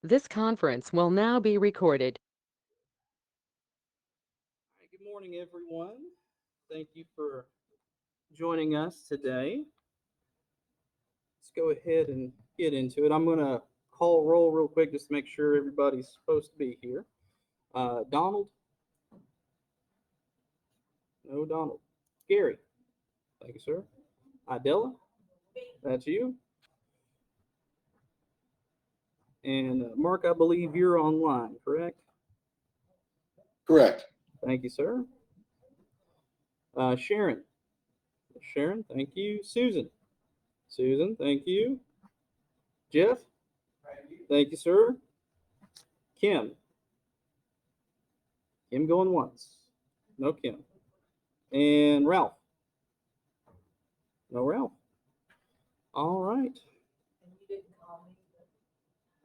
This conference will now be recorded. All right, good morning, everyone. Thank you for joining us today. Let's go ahead and get into it. I'm going to call roll real quick just to make sure everybody's supposed to be here. Donald? No, Donald. Gary? Thank you, sir. Idella? That's you. And Mark, I believe you're online, correct? Correct. Thank you, sir. Sharon? Sharon, thank you. Susan? Susan, thank you. Jeff? Thank you, sir. Kim? Kim going once. No Kim. And Ralph? No Ralph. All right.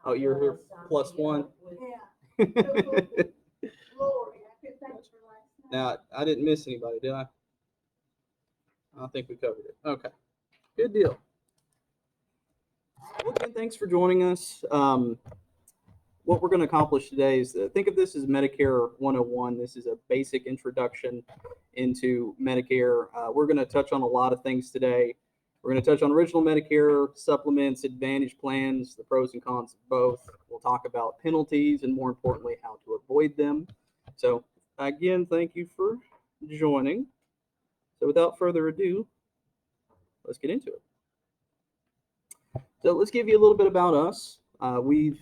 Oh, you're here plus one? Yeah. Lori, I could thank her last night. Now, I didn't miss anybody, did I? I think we covered it. Okay. Good deal. Well, again, thanks for joining us. What we're going to accomplish today is think of this as Medicare 101. This is a basic introduction into Medicare. We're going to touch on a lot of things today. We're going to touch on original Medicare, supplements, Advantage plans, the pros and cons of both. We'll talk about penalties and, more importantly, how to avoid them. So, again, thank you for joining. So, without further ado, let's get into it. So, let's give you a little bit about us. We've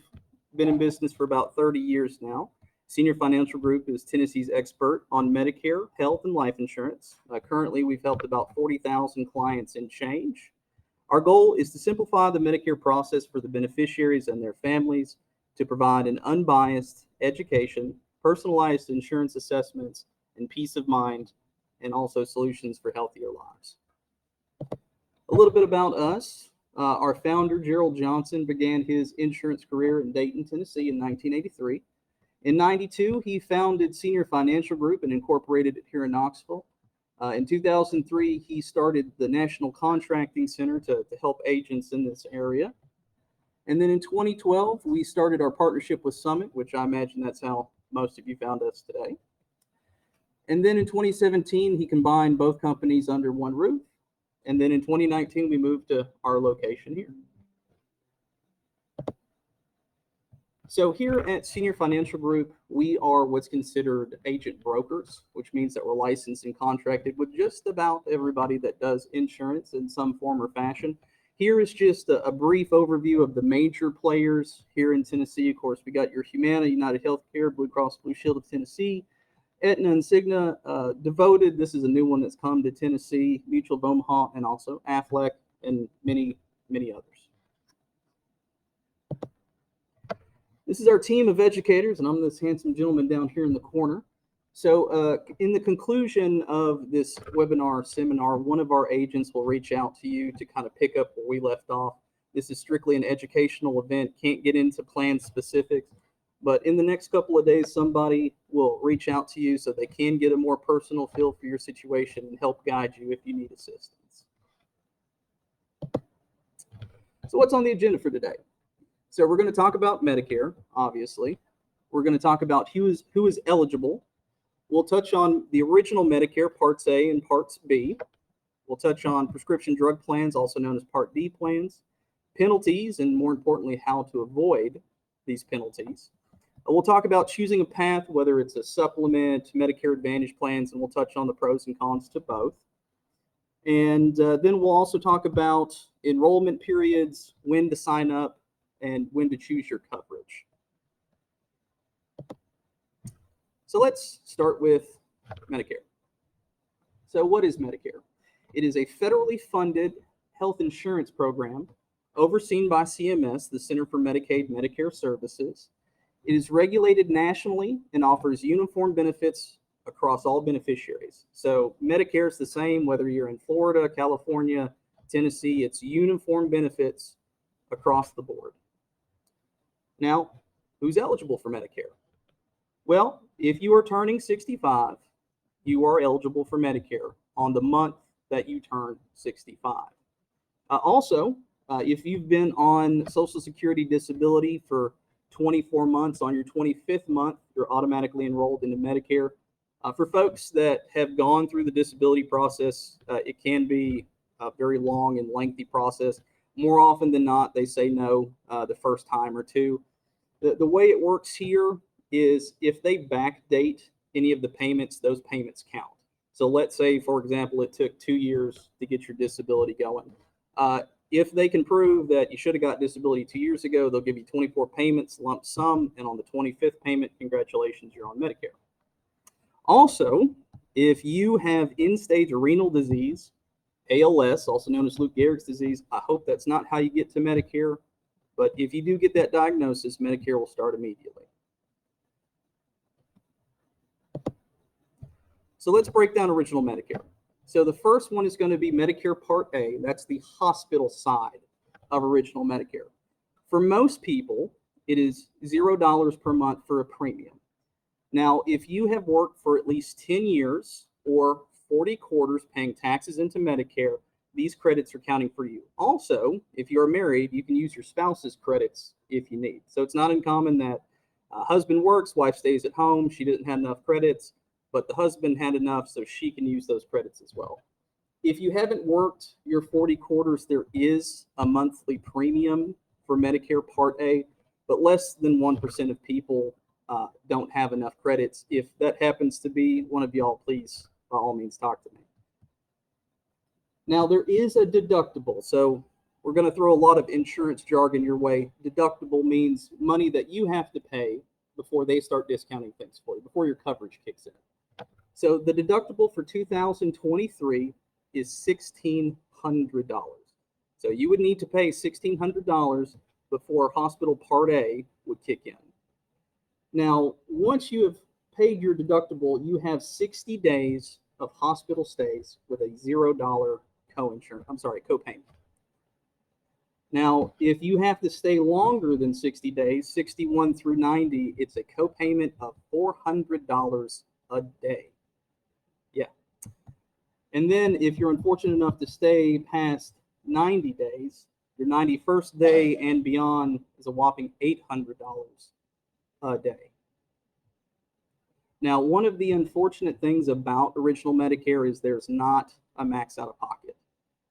been in business for about 30 years now. Senior Financial Group is Tennessee's expert on Medicare, health, and life insurance. Currently, we've helped about 40,000 clients and change. Our goal is to simplify the Medicare process for the beneficiaries and their families, to provide an unbiased education, personalized insurance assessments, and peace of mind, and also solutions for healthier lives. A little bit about us. Our founder, Gerald Johnson, began his insurance career in Dayton, Tennessee in 1983. In 92, he founded Senior Financial Group and incorporated it here in Knoxville. In 2003, he started the National Contracting Center to help agents in this area. And then in 2012, we started our partnership with Summit, which I imagine that's how most of you found us today. And then in 2017, he combined both companies under one roof. And then in 2019, we moved to our location here. So here at Senior Financial Group, we are what's considered agent brokers, which means that we're licensed and contracted with just about everybody that does insurance in some form or fashion. Here is just a brief overview of the major players here in Tennessee. Of course, we got your Humana, United Healthcare, Blue Cross Blue Shield of Tennessee, Aetna and Cigna, Devoted. This is a new one that's come to Tennessee, Mutual of Omaha, and also Aflac, and many, many others. This is our team of educators, and I'm this handsome gentleman down here in the corner. So in the conclusion of this webinar seminar, one of our agents will reach out to you to kind of pick up where we left off. This is strictly an educational event, can't get into plan specifics, but in the next couple of days, somebody will reach out to you so they can get a more personal feel for your situation and help guide you if you need assistance. So what's on the agenda for today? So we're going to talk about Medicare, obviously. We're going to talk about who is eligible. We'll touch on the original Medicare, Parts A and Parts B. We'll touch on prescription drug plans, also known as Part D plans, penalties, and more importantly, how to avoid these penalties. We'll talk about choosing a path, whether it's a supplement, Medicare Advantage plans, and we'll touch on the pros and cons to both. And then we'll also talk about enrollment periods, when to sign up, and when to choose your coverage. So let's start with Medicare. So what is Medicare? It is a federally funded health insurance program overseen by CMS, the Center for Medicaid and Medicare Services. It is regulated nationally and offers uniform benefits across all beneficiaries. So Medicare is the same whether you're in Florida, California, Tennessee. It's uniform benefits across the board. Now, who's eligible for Medicare? Well, if you are turning 65, you are eligible for Medicare on the month that you turn 65. Also, if you've been on Social Security disability for 24 months. On your 25th month, you're automatically enrolled into Medicare. For folks that have gone through the disability process, it can be a very long and lengthy process. More often than not, they say no the first time or two. The way it works here is if they backdate any of the payments, those payments count. So let's say, for example, it took 2 years to get your disability going. If they can prove that you should have got disability 2 years ago, they'll give you 24 payments, lump sum, and on the 25th payment, congratulations, you're on Medicare. Also, if you have end-stage renal disease, ALS, also known as Lou Gehrig's disease, I hope that's not how you get to Medicare, but if you do get that diagnosis, Medicare will start immediately. So let's break down original Medicare. So the first one is going to be Medicare Part A. That's the hospital side of original Medicare. For most people, it is $0 per month for a premium. Now, if you have worked for at least 10 years or 40 quarters paying taxes into Medicare, these credits are counting for you. Also, if you're married, you can use your spouse's credits if you need. So it's not uncommon that husband works, wife stays at home, she didn't have enough credits, but the husband had enough, so she can use those credits as well. If you haven't worked your 40 quarters, there is a monthly premium for Medicare Part A, but less than 1% of people don't have enough credits. If that happens to be one of y'all, please, by all means, talk to me. Now, there is a deductible. So we're going to throw a lot of insurance jargon your way. Deductible means money that you have to pay before they start discounting things for you, before your coverage kicks in. So the deductible for 2023 is $1,600. So you would need to pay $1,600 before hospital Part A would kick in. Now, once you have paid your deductible, you have 60 days of hospital stays with a $0 copayment. Now, if you have to stay longer than 60 days, 61 through 90, it's a copayment of $400 a day. Yeah. And then if you're unfortunate enough to stay past 90 days, your 91st day and beyond is a whopping $800 a day. Now, one of the unfortunate things about original Medicare is there's not a max out of pocket.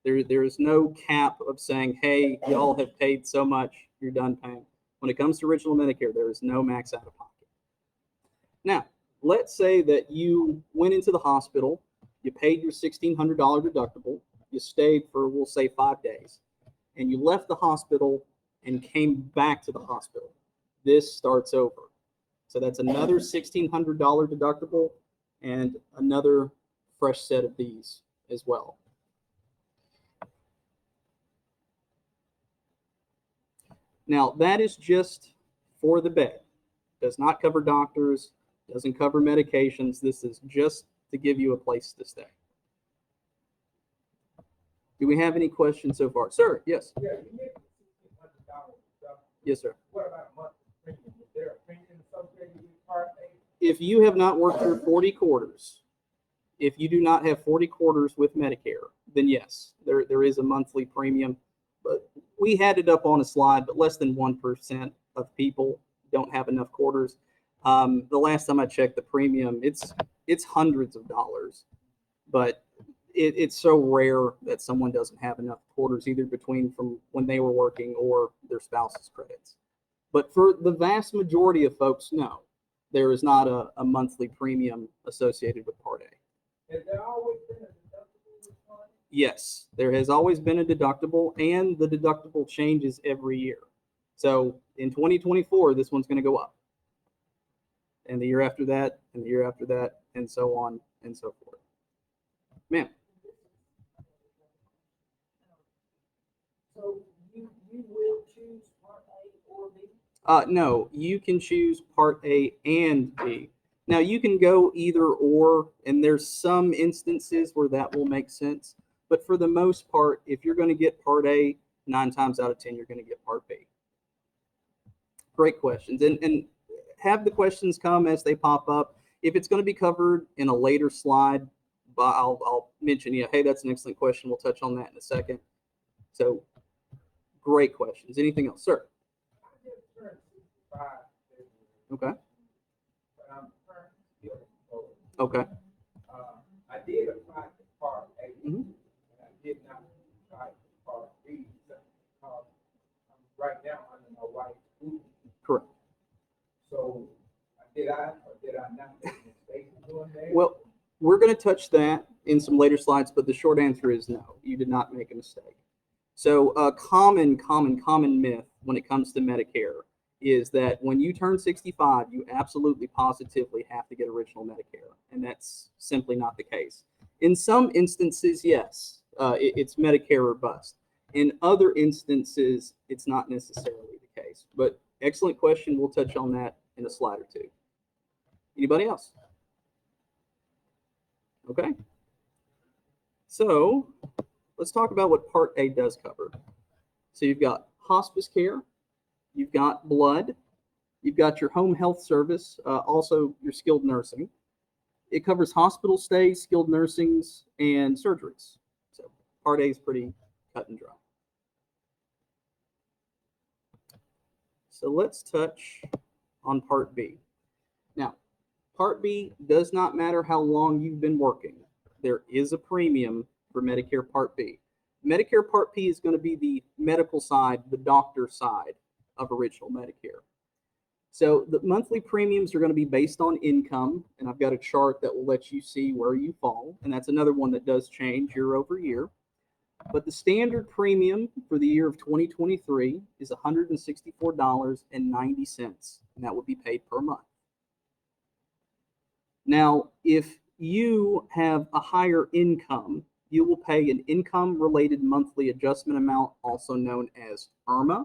There is no cap of saying, hey, y'all have paid so much, you're done paying. When it comes to original Medicare, there is no max out of pocket. Now, let's say that you went into the hospital, you paid your $1,600 deductible, you stayed for, we'll say, 5 days, and you left the hospital and came back to the hospital. This starts over. So that's another $1,600 deductible and another fresh set of these as well. Now, that is just for the bed. Does not cover doctors, doesn't cover medications. This is just to give you a place to stay. Do we have any questions so far? Sir, yes. Yeah, you make $1,600. Yes, sir. What about monthly premium? Is there a premium associated with Part A? If you have not worked your 40 quarters, if you do not have 40 quarters with Medicare, then yes, there is a monthly premium. But we had it up on a slide, but less than 1% of people don't have enough quarters. The last time I checked the premium, it's hundreds of dollars, but it's so rare that someone doesn't have enough quarters, either between from when they were working or their spouse's credits. But for the vast majority of folks, no, there is not a monthly premium associated with Part A. Has there always been a deductible with Part A? Yes, there has always been a deductible, and the deductible changes every year. So in 2024, this one's going to go up. And the year after that, and the year after that, and so on and so forth. Ma'am. So you will choose Part A or B? No, you can choose Part A and B. Now, you can go either or, and there's some instances where that will make sense. But for the most part, if you're going to get Part A, 9 times out of 10, you're going to get Part B. Great questions. And have the questions come as they pop up. If it's going to be covered in a later slide, I'll mention, hey, that's an excellent question. We'll touch on that in a second. So, great questions. Anything else, sir? I just turned 65 Okay. but I'm currently still employed. Okay. I did apply for Part A, Mhm. and I did not apply for Part B, because right now I'm under my wife's roof. Correct. So, did I or did I not make a mistake in doing that? Well, we're going to touch that in some later slides, but the short answer is no. You did not make a mistake. So a common myth when it comes to Medicare is that when you turn 65, you absolutely positively have to get original Medicare, and that's simply not the case. In some instances, yes, it's Medicare or bust. In other instances, it's not necessarily the case. But excellent question. We'll touch on that in a slide or two. Anybody else? Okay. So let's talk about what Part A does cover. So you've got hospice care, you've got blood, you've got your home health service, also your skilled nursing. It covers hospital stays, skilled nursings, and surgeries. So Part A is pretty cut and dry. So let's touch on Part B. Now, Part B does not matter how long you've been working. There is a premium for Medicare Part B. Medicare Part B is going to be the medical side, the doctor side of original Medicare. So the monthly premiums are going to be based on income, and I've got a chart that will let you see where you fall, and that's another one that does change year over year. But the standard premium for the year of 2023 is $164.90, and that would be paid per month. Now, if you have a higher income, you will pay an income-related monthly adjustment amount, also known as IRMA.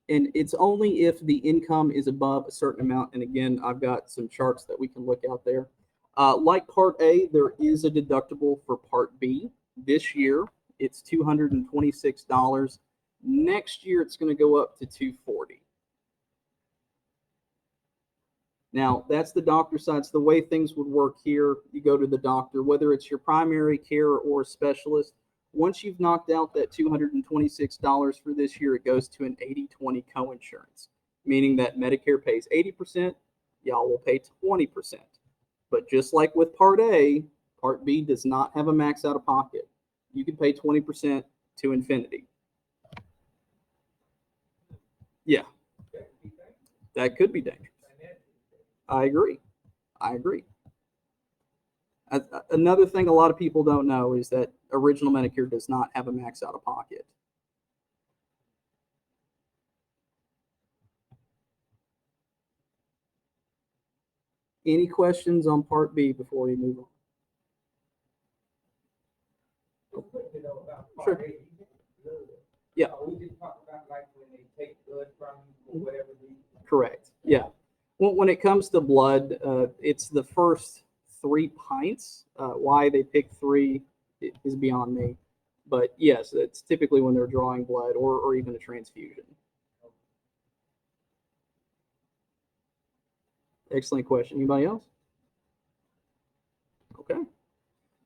And it's only if the income is above a certain amount. And again, I've got some charts that we can look out there. Like Part A, there is a deductible for Part B. This year, it's $226. Next year, it's going to go up to $240. Now, that's the doctor side. So the way things would work here, you go to the doctor, whether it's your primary care or a specialist. Once you've knocked out that $226 for this year, it goes to an 80-20 coinsurance, meaning that Medicare pays 80%, y'all will pay 20%. But just like with Part A, Part B does not have a max out of pocket. You can pay 20% to infinity. Yeah, that could be dangerous. I agree. Another thing a lot of people don't know is that original Medicare does not have a max out of pocket. Any questions on Part B before we move on? Sure. Yeah. We just talked about like when they take blood from you or whatever. Correct. Yeah. Well, when it comes to blood, it's the first 3 pints. Why they pick 3 is beyond me. But yes, it's typically when they're drawing blood or even a transfusion. Excellent question. Anybody else? Okay.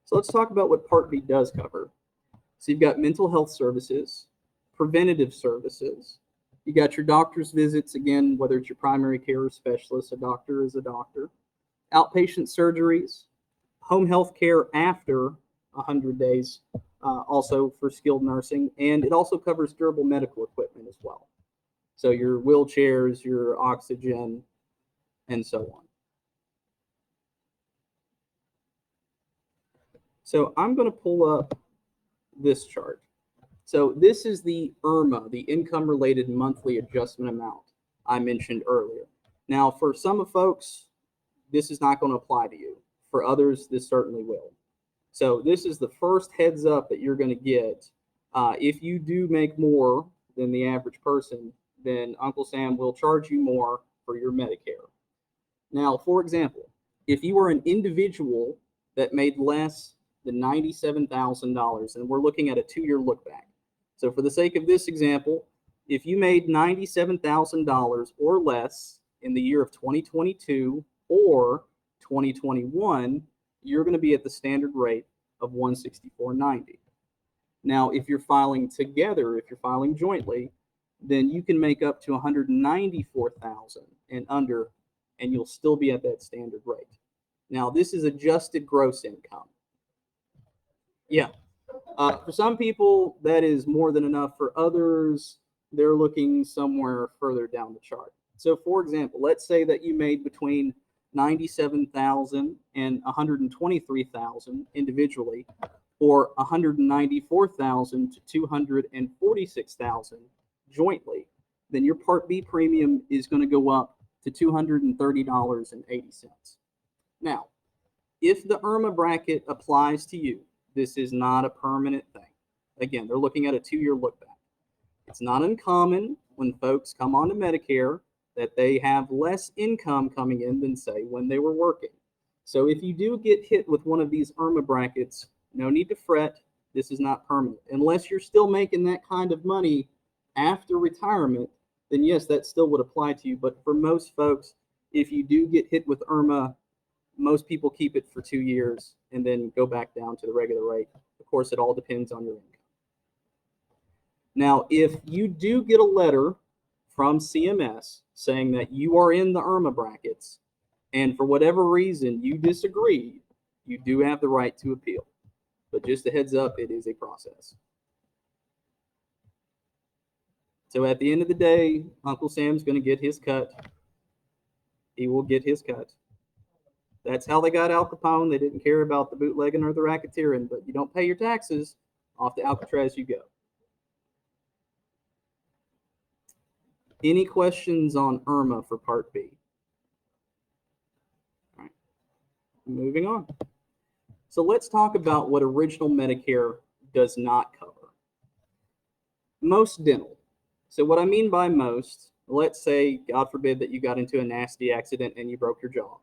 So let's talk about what Part B does cover. So you've got mental health services, preventative services. You got your doctor's visits, again, whether it's your primary care or specialist, a doctor is a doctor. Outpatient surgeries, home health care after 100 days, also for skilled nursing, and it also covers durable medical equipment as well. So your wheelchairs, your oxygen, and so on. So I'm going to pull up this chart. So this is the IRMA, the income-related monthly adjustment amount I mentioned earlier. Now, for some folks, this is not going to apply to you. For others, this certainly will. So this is the first heads up that you're going to get. If you do make more than the average person, then Uncle Sam will charge you more for your Medicare. Now, for example, if you were an individual that made less than $97,000, and we're looking at a 2-year look back. So for the sake of this example, if you made $97,000 or less in the year of 2022 or 2021, you're going to be at the standard rate of $164.90. Now, if you're filing together, if you're filing jointly, then you can make up to 194,000 and under, and you'll still be at that standard rate. Now, this is adjusted gross income. Yeah. For some people, that is more than enough. For others, they're looking somewhere further down the chart. So, for example, let's say that you made between 97,000 and 123,000 individually, or 194,000 to 246,000 jointly. Then your Part B premium is going to go up to $230.80. Now, if the IRMA bracket applies to you, this is not a permanent thing. Again, they're looking at a 2-year look back. It's not uncommon when folks come onto Medicare that they have less income coming in than, say, when they were working. So if you do get hit with one of these IRMA brackets, no need to fret. This is not permanent. Unless you're still making that kind of money after retirement, then yes, that still would apply to you. But for most folks, if you do get hit with IRMA, most people keep it for 2 years and then go back down to the regular rate. Of course, it all depends on your income. Now, if you do get a letter from CMS saying that you are in the IRMA brackets, and for whatever reason you disagree, you do have the right to appeal. But just a heads up, it is a process. So at the end of the day, Uncle Sam's going to get his cut. He will get his cut. That's how they got Al Capone. They didn't care about the bootlegging or the racketeering, but you don't pay your taxes, off to Alcatraz you go. Any questions on IRMA for Part B? All right, moving on. So let's talk about what original Medicare does not cover. Most dental. So what I mean by most, let's say, God forbid, that you got into a nasty accident and you broke your jaw.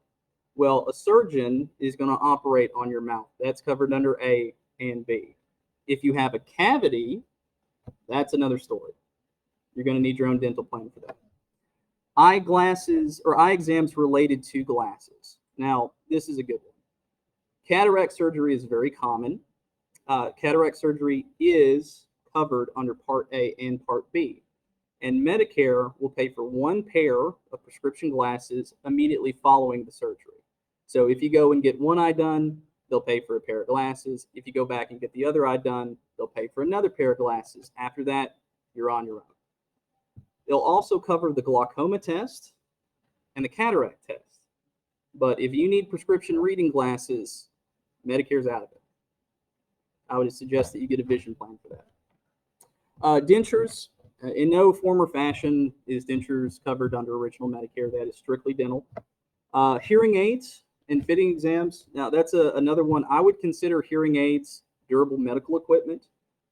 Well, a surgeon is going to operate on your mouth. That's covered under A and B. If you have a cavity, that's another story. You're going to need your own dental plan for that. Eyeglasses or eye exams related to glasses. Now, this is a good one. Cataract surgery is very common. Cataract surgery is covered under Part A and Part B. And Medicare will pay for one pair of prescription glasses immediately following the surgery. So if you go and get one eye done, they'll pay for a pair of glasses. If you go back and get the other eye done, they'll pay for another pair of glasses. After that, you're on your own. They'll also cover the glaucoma test and the cataract test. But if you need prescription reading glasses, Medicare's out of it. I would suggest that you get a vision plan for that. Dentures. In no form or fashion is dentures covered under original Medicare. That is strictly dental. Hearing aids and fitting exams. Now, that's another one. I would consider hearing aids durable medical equipment,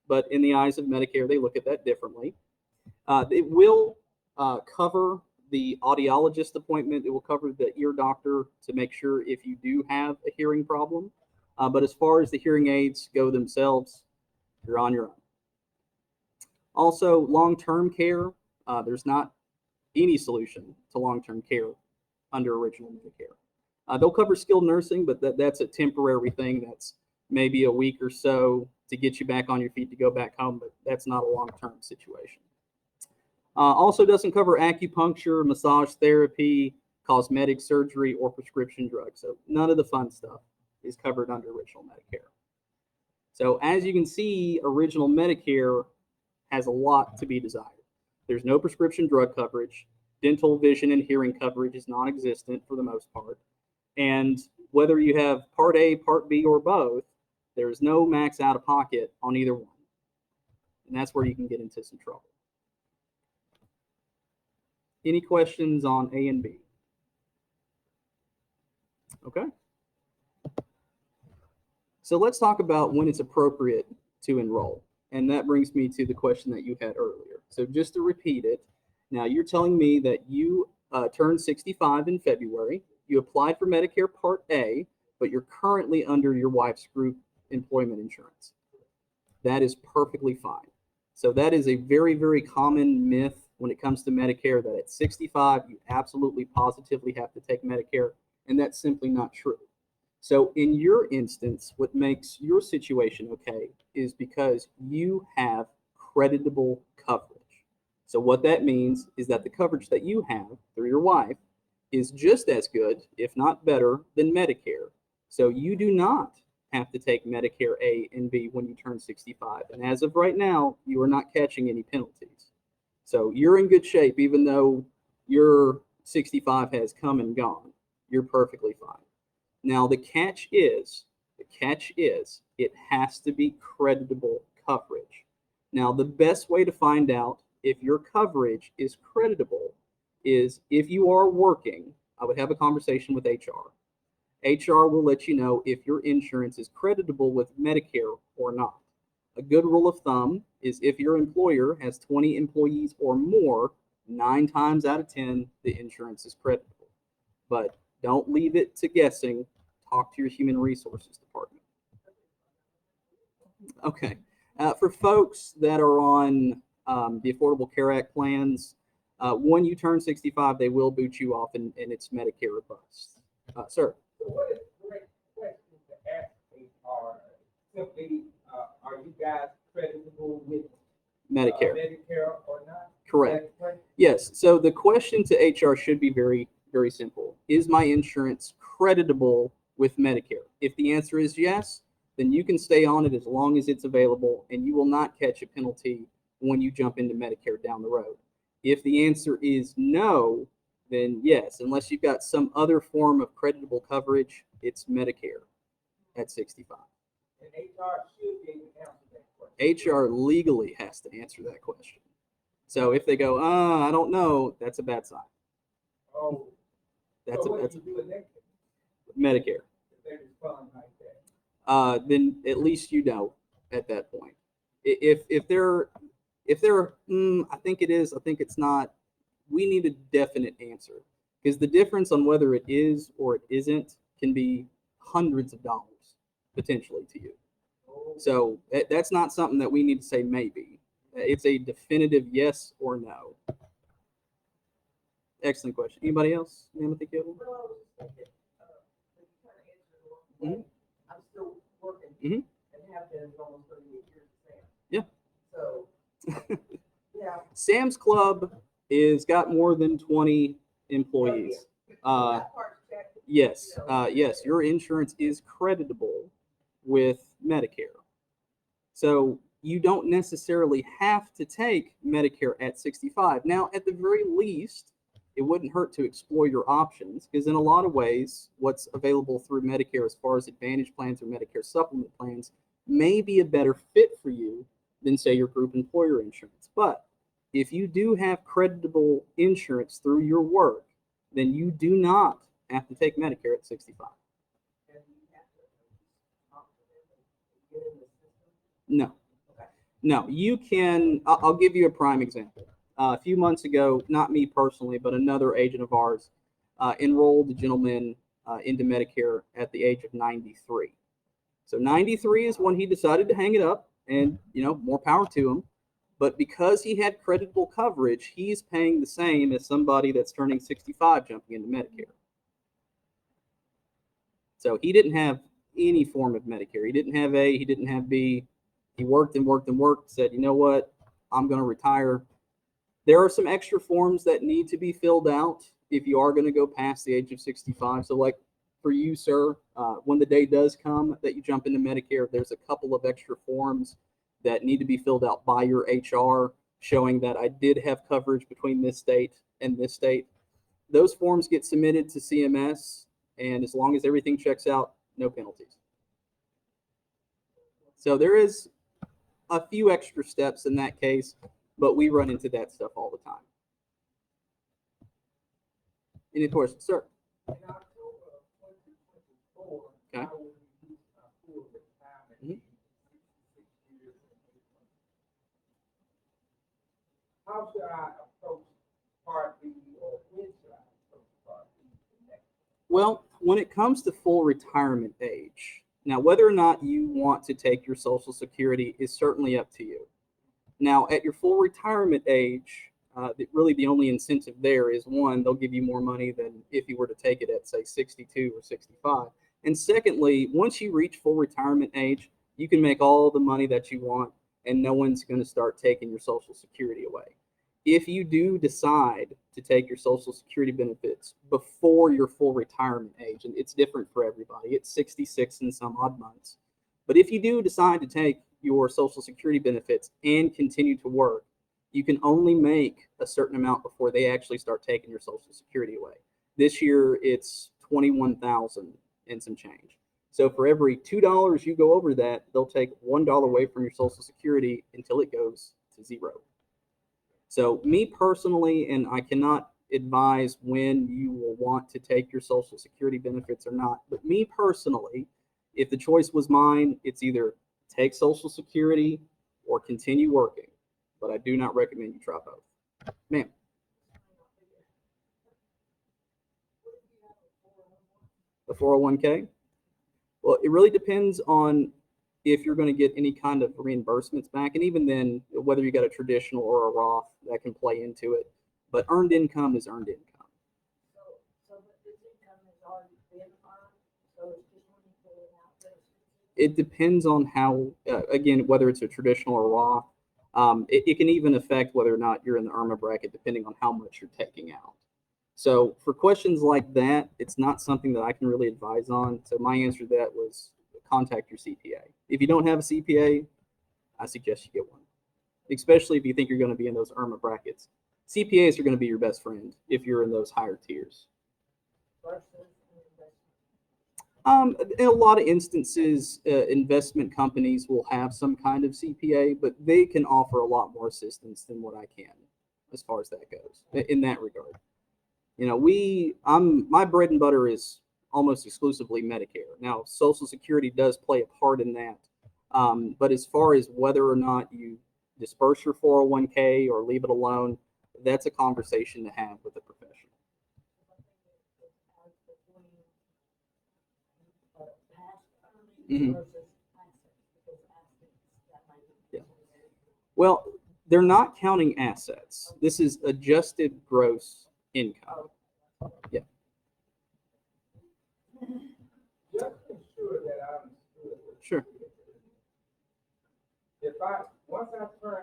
but in the eyes of Medicare, they look at that differently. It will cover the audiologist appointment. It will cover the ear doctor to make sure if you do have a hearing problem. But as far as the hearing aids go themselves, you're on your own. Also, long-term care, there's not any solution to long-term care under original Medicare. They'll cover skilled nursing, but that's a temporary thing. That's maybe a week or so to get you back on your feet to go back home, but that's not a long-term situation. Also doesn't cover acupuncture, massage therapy, cosmetic surgery, or prescription drugs. So none of the fun stuff is covered under original Medicare. So as you can see, original Medicare has a lot to be desired. There's no prescription drug coverage. Dental, vision, and hearing coverage is non-existent for the most part. And whether you have Part A, Part B, or both, there's no max out-of-pocket on either one. And that's where you can get into some trouble. Any questions on A and B? Okay. So let's talk about when it's appropriate to enroll. And that brings me to the question that you had earlier. So just to repeat it, now you're telling me that you turned 65 in February. You applied for Medicare Part A, but you're currently under your wife's group employment insurance. That is perfectly fine. So that is a very, very common myth when it comes to Medicare, that at 65, you absolutely positively have to take Medicare, and that's simply not true. So in your instance, what makes your situation okay is because you have creditable coverage. So what that means is that the coverage that you have through your wife is just as good, if not better, than Medicare. So you do not have to take Medicare A and B when you turn 65. And as of right now, you are not catching any penalties. So you're in good shape, even though your 65 has come and gone. You're perfectly fine. Now the catch is, it has to be creditable coverage. Now the best way to find out if your coverage is creditable is if you are working. I would have a conversation with HR. HR will let you know if your insurance is creditable with Medicare or not. A good rule of thumb is if your employer has 20 employees or more, 9 times out of 10, the insurance is creditable. But don't leave it to guessing. Talk to your human resources department. Okay. For folks that are on the Affordable Care Act plans, when you turn 65, they will boot you off, and it's Medicare or bust. Sir. So what is a great question to ask are simply, are you guys creditable with Medicare. Medicare or not? Correct. That's Yes. So the question to HR should be very, very simple. Is my insurance creditable with Medicare? If the answer is yes, then you can stay on it as long as it's available, and you will not catch a penalty when you jump into Medicare down the road. If the answer is no, then yes, unless you've got some other form of creditable coverage, it's Medicare at 65. and HR should be able to answer that question. HR legally has to answer that question. So if they go, I don't know, that's a bad sign. Oh, That's so a what that's do you do in that case Medicare. if they respond like that? Then at least you know at that point. If they're I think it is, I think it's not. We need a definite answer because the difference on whether it is or it isn't can be hundreds of dollars potentially to you. So that's not something that we need to say maybe. It's a definitive yes or no. Excellent question. Anybody else? Timothy Kittle? Well, I was just thinking, when you kind of answered it along the Mhm. way, I'm still working Mhm. and have been for almost 38 years the same. Yeah. So, yeah. Sam's Club is got more than 20 employees. That part's checked. Yes, yes, your insurance is creditable with Medicare. So you don't necessarily have to take Medicare at 65. Now, at the very least, it wouldn't hurt to explore your options because, in a lot of ways, what's available through Medicare as far as Advantage plans or Medicare supplement plans may be a better fit for you than, say, your group employer insurance. But if you do have creditable insurance through your work, then you do not have to take Medicare at 65. And you have to talk to them and get in the system. No. Okay. No, you can. I'll give you a prime example. A few months ago, not me personally, but another agent of ours enrolled a gentleman into Medicare at the age of 93. So 93 is when he decided to hang it up, and more power to him. But because he had creditable coverage, he's paying the same as somebody that's turning 65 jumping into Medicare. So he didn't have any form of Medicare. He didn't have A, he didn't have B. He worked and worked and worked, said, you know what, I'm going to retire. There are some extra forms that need to be filled out if you are going to go past the age of 65. So like for you, sir, when the day does come that you jump into Medicare, there's a couple of extra forms that need to be filled out by your HR showing that I did have coverage between this state and this state. Those forms get submitted to CMS, and as long as everything checks out, no penalties. So there is a few extra steps in that case, but we run into that stuff all the time. Any questions, sir? In October of 2024, Okay. I will use my full retirement Mhm. age, 66 years and 8 months. How should I approach Part B, or when should I approach Part B next? Well, when it comes to full retirement age, now whether or not you want to take your Social Security is certainly up to you. Now, at your full retirement age, really the only incentive there is one, they'll give you more money than if you were to take it at, say, 62 or 65. And secondly, once you reach full retirement age, you can make all the money that you want, and no one's going to start taking your Social Security away. if you do decide to take your Social Security benefits before your full retirement age, and it's different for everybody, it's 66 and some odd months. But if you do decide to take your Social Security benefits and continue to work, you can only make a certain amount before they actually start taking your Social Security away. This year, it's 21,000 and some change. So for every $2 you go over that, they'll take $1 away from your Social Security until it goes to zero. So me personally, and I cannot advise when you will want to take your Social Security benefits or not, but me personally, if the choice was mine, it's either take Social Security or continue working. But I do not recommend you try both. Ma'am. The 401k? Well, it really depends on if you're going to get any kind of reimbursements back. And even then, whether you got a traditional or a Roth, that can play into it. But earned income is earned income. But this income has already been earned, so it's just when you pull it out, there's. It depends on how, again, whether it's a traditional or Roth. It can even affect whether or not you're in the IRMA bracket, depending on how much you're taking out. So for questions like that, it's not something that I can really advise on. So my answer to that was contact your CPA. If you don't have a CPA, I suggest you get one, especially if you think you're going to be in those IRMA brackets. CPAs are going to be your best friend if you're in those higher tiers. In a lot of instances, investment companies will have some kind of CPA, but they can offer a lot more assistance than what I can as far as that goes in that regard. You know, my bread and butter is almost exclusively Medicare. Now, Social Security does play a part in that. But as far as whether or not you disperse your 401k or leave it alone, that's a conversation to have with a professional. Mhm. Yeah. Well, they're not counting assets. This is adjusted gross income. Yeah. Just ensure that I understood. Sure. Once I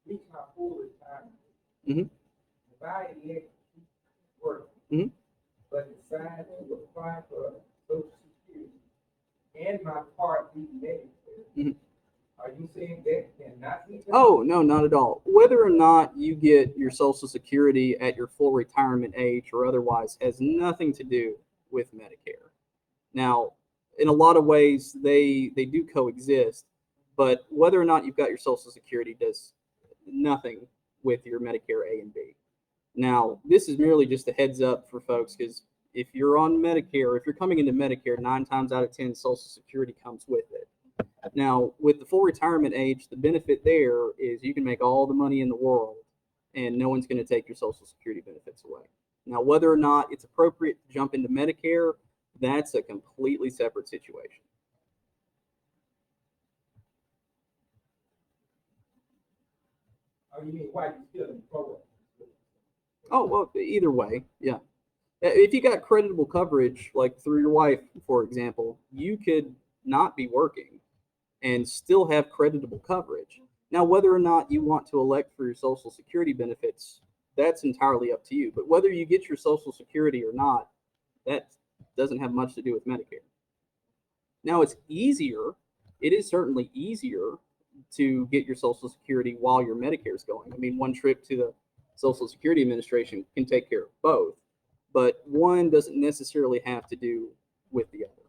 reach my full retirement, Mhm. if I elect to keep working, Mhm. but decide to apply for Social Security and my Part B Medicare, Mhm. are you saying that cannot be done? Oh, no, not at all. Whether or not you get your Social Security at your full retirement age or otherwise has nothing to do with Medicare. Now, in a lot of ways, they do coexist, but whether or not you've got your Social Security does nothing with your Medicare A and B. Now, this is merely just a heads up for folks because if you're on Medicare, if you're coming into Medicare, 9 times out of 10, Social Security comes with it. Now, with the full retirement age, the benefit there is you can make all the money in the world and no one's going to take your Social Security benefits away. Now, whether or not it's appropriate to jump into Medicare, that's a completely separate situation. Oh, you mean why you still employed? Oh, well, either way, yeah. If you got creditable coverage, like through your wife, for example, you could not be working and still have creditable coverage. Now, whether or not you want to elect for your Social Security benefits, that's entirely up to you. But whether you get your Social Security or not, that doesn't have much to do with Medicare. Now, it's easier. It is certainly easier to get your Social Security while your Medicare is going. I mean, one trip to the Social Security Administration can take care of both, but one doesn't necessarily have to do with the other.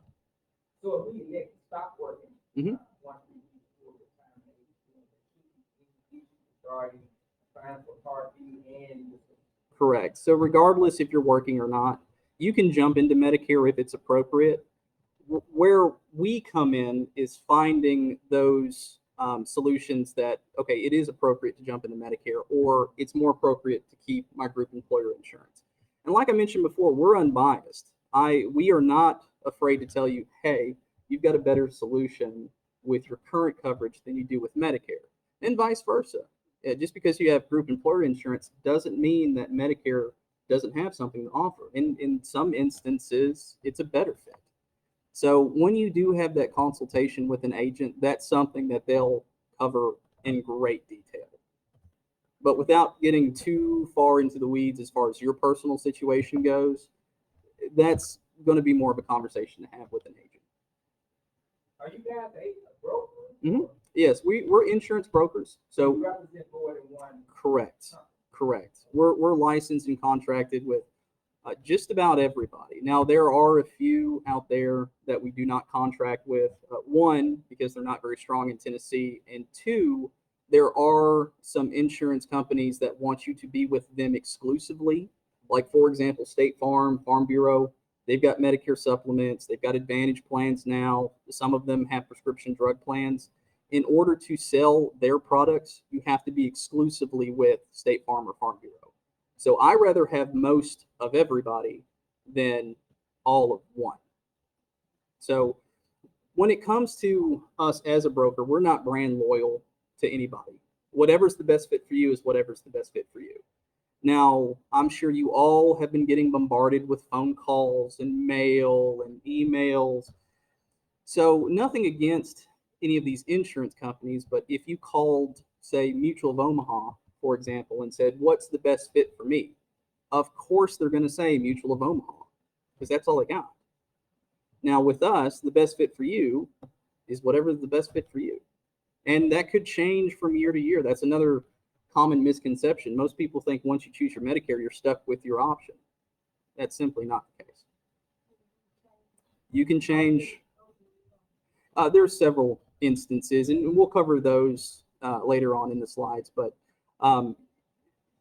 So if we elect to stop working, Mhm. Once we reach full retirement age, starting applying for Part B and Correct. So regardless if you're working or not, you can jump into Medicare if it's appropriate. Where we come in is finding those solutions that, okay, it is appropriate to jump into Medicare, or it's more appropriate to keep my group employer insurance. And like I mentioned before, we're unbiased. We are not afraid to tell you, hey, you've got a better solution with your current coverage than you do with Medicare, and vice versa. Just because you have group employer insurance doesn't mean that Medicare doesn't have something to offer. In some instances, it's a better fit. So when you do have that consultation with an agent, that's something that they'll cover in great detail. But without getting too far into the weeds as far as your personal situation goes, that's going to be more of a conversation to have with an agent. Are you guys a broker? Mhm. Yes, we're insurance brokers. So You represent more than one. correct, correct. We're licensed and contracted with just about everybody. Now there are a few out there that we do not contract with. One, because they're not very strong in Tennessee, and two, there are some insurance companies that want you to be with them exclusively. Like for example, State Farm, Farm Bureau. They've got Medicare supplements. They've got Advantage plans now. Some of them have prescription drug plans. In order to sell their products, you have to be exclusively with State Farm or Farm Bureau. So I rather have most of everybody than all of one. So when it comes to us as a broker, we're not brand loyal to anybody. Whatever's the best fit for you is whatever's the best fit for you. Now, I'm sure you all have been getting bombarded with phone calls and mail and emails. So nothing against any of these insurance companies, but if you called, say, Mutual of Omaha, for example, and said, what's the best fit for me? Of course they're going to say Mutual of Omaha because that's all they got. Now with us, the best fit for you is whatever the best fit for you. And that could change from year to year. That's another common misconception. Most people think once you choose your Medicare, you're stuck with your option. That's simply not the case. You can change. There's several instances, and we'll cover those later on in the slides, but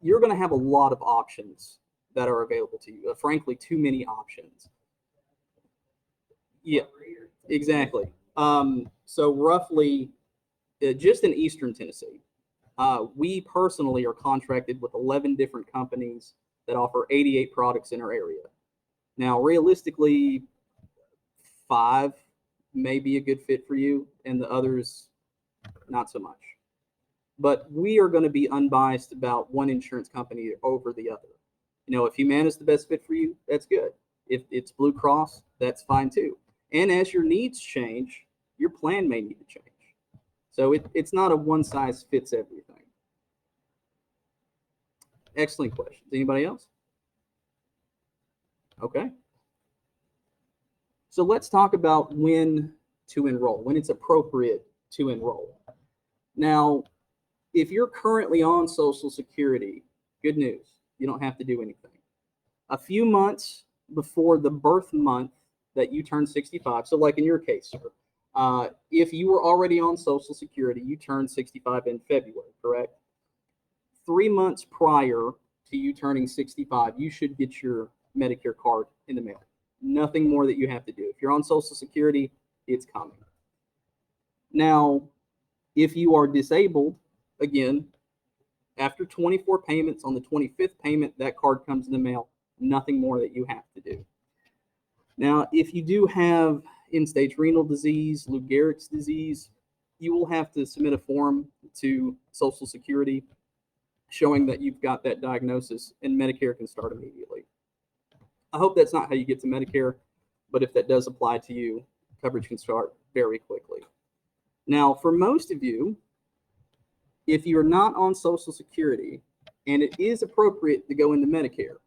you're going to have a lot of options that are available to you. Frankly, too many options. Yeah, exactly. So roughly, just in Eastern Tennessee, we personally are contracted with 11 different companies that offer 88 products in our area. Now, realistically, 5 may be a good fit for you, and the others, not so much. But we are going to be unbiased about one insurance company over the other. You know, if Humana's the best fit for you, that's good. If it's Blue Cross, that's fine too. And as your needs change, your plan may need to change. So it's not a one size fits everything. Excellent questions. Anybody else? Okay. So let's talk about when to enroll, when it's appropriate to enroll. Now, if you're currently on Social Security, good news, you don't have to do anything. A few months before the birth month that you turn 65, so like in your case, sir, if you were already on Social Security, you turned 65 in February, correct? 3 months prior to you turning 65, you should get your Medicare card in the mail. Nothing more that you have to do. If you're on Social Security, it's coming. Now, if you are disabled, again, after 24 payments, on the 25th payment, that card comes in the mail. Nothing more that you have to do. Now, if you do have end-stage renal disease, Lou Gehrig's disease, you will have to submit a form to Social Security showing that you've got that diagnosis, and Medicare can start immediately. I hope that's not how you get to Medicare, but if that does apply to you, coverage can start very quickly. Now, for most of you, if you're not on Social Security and it is appropriate to go into Medicare,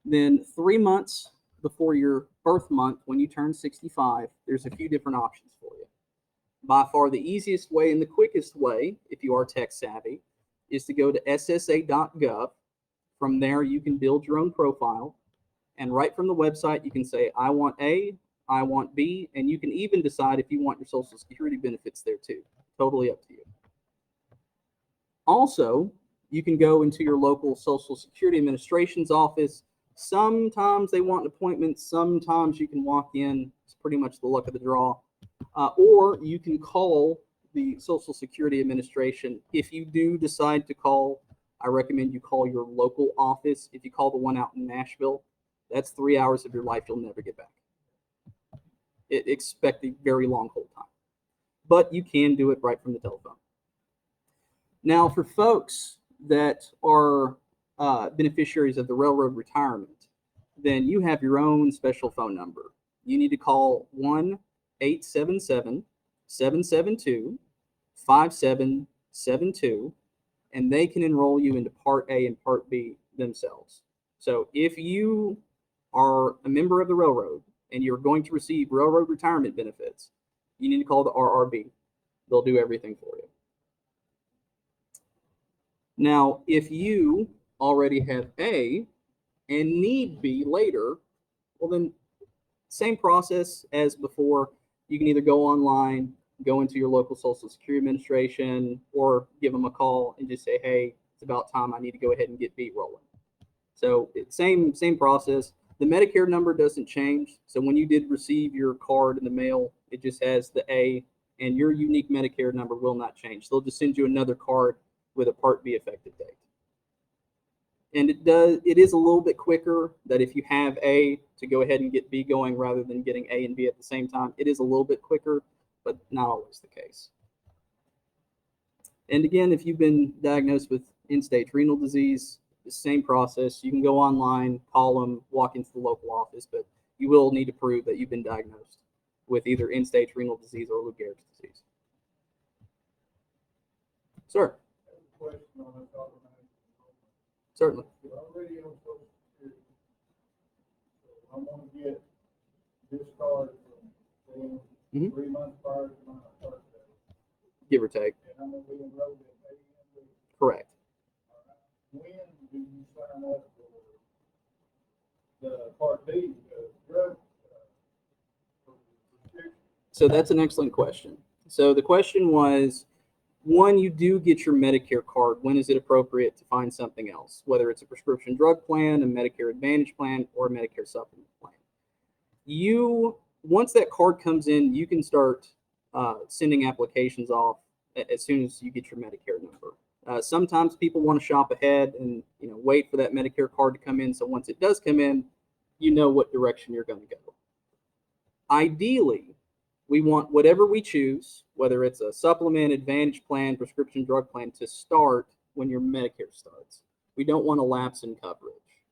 then 3 months before your birth month, when you turn 65, there's a few different options for you. By far the easiest way and the quickest way, if you are tech savvy, is to go to ssa.gov. From there, you can build your own profile. And right from the website, you can say, I want A, I want B, and you can even decide if you want your Social Security benefits there too. Totally up to you. Also, you can go into your local Social Security Administration's office. Sometimes they want an appointment. Sometimes you can walk in. It's pretty much the luck of the draw. Or you can call the Social Security Administration. If you do decide to call, I recommend you call your local office. If you call the one out in Nashville, that's 3 hours of your life you'll never get back. Expect a very long hold time. But you can do it right from the telephone. Now, for folks that are beneficiaries of the railroad retirement, then you have your own special phone number. You need to call 1-877-772-5772, and they can enroll you into Part A and Part B themselves. So if you are a member of the railroad and you're going to receive railroad retirement benefits, you need to call the RRB. They'll do everything for you. Now, if you already have A and need B later, well then same process as before. You can either go online, go into your local Social Security Administration, or give them a call and just say, hey, it's about time I need to go ahead and get B rolling. So it's same process. The Medicare number doesn't change. So when you did receive your card in the mail, it just has the A, and your unique Medicare number will not change. They'll just send you another card with a Part B effective date. And it is a little bit quicker that if you have A to go ahead and get B going rather than getting A and B at the same time. It is a little bit quicker, but not always the case. And again, if you've been diagnosed with end-stage renal disease, the same process. You can go online, call them, walk into the local office, but you will need to prove that you've been diagnosed with either end-stage renal disease or Lou Gehrig's disease. Sir. Question on this automatic enrollment. Certainly. You're already on Social Security. So I want to get this card from Mhm. 3 months prior to my birthday. Give or take. And I'm going to be enrolled in AMB. Correct. When do you sign up for the Part B, the drug prescription? So that's an excellent question. So the question was, one, you do get your Medicare card. When is it appropriate to find something else, whether it's a prescription drug plan, a Medicare Advantage plan, or a Medicare supplement plan? Once that card comes in, you can start sending applications off as soon as you get your Medicare number. Sometimes people want to shop ahead and wait for that Medicare card to come in. So once it does come in, you know what direction you're going to go. Ideally, we want whatever we choose, whether it's a supplement, advantage plan, prescription drug plan, to start when your Medicare starts. We don't want a lapse in coverage.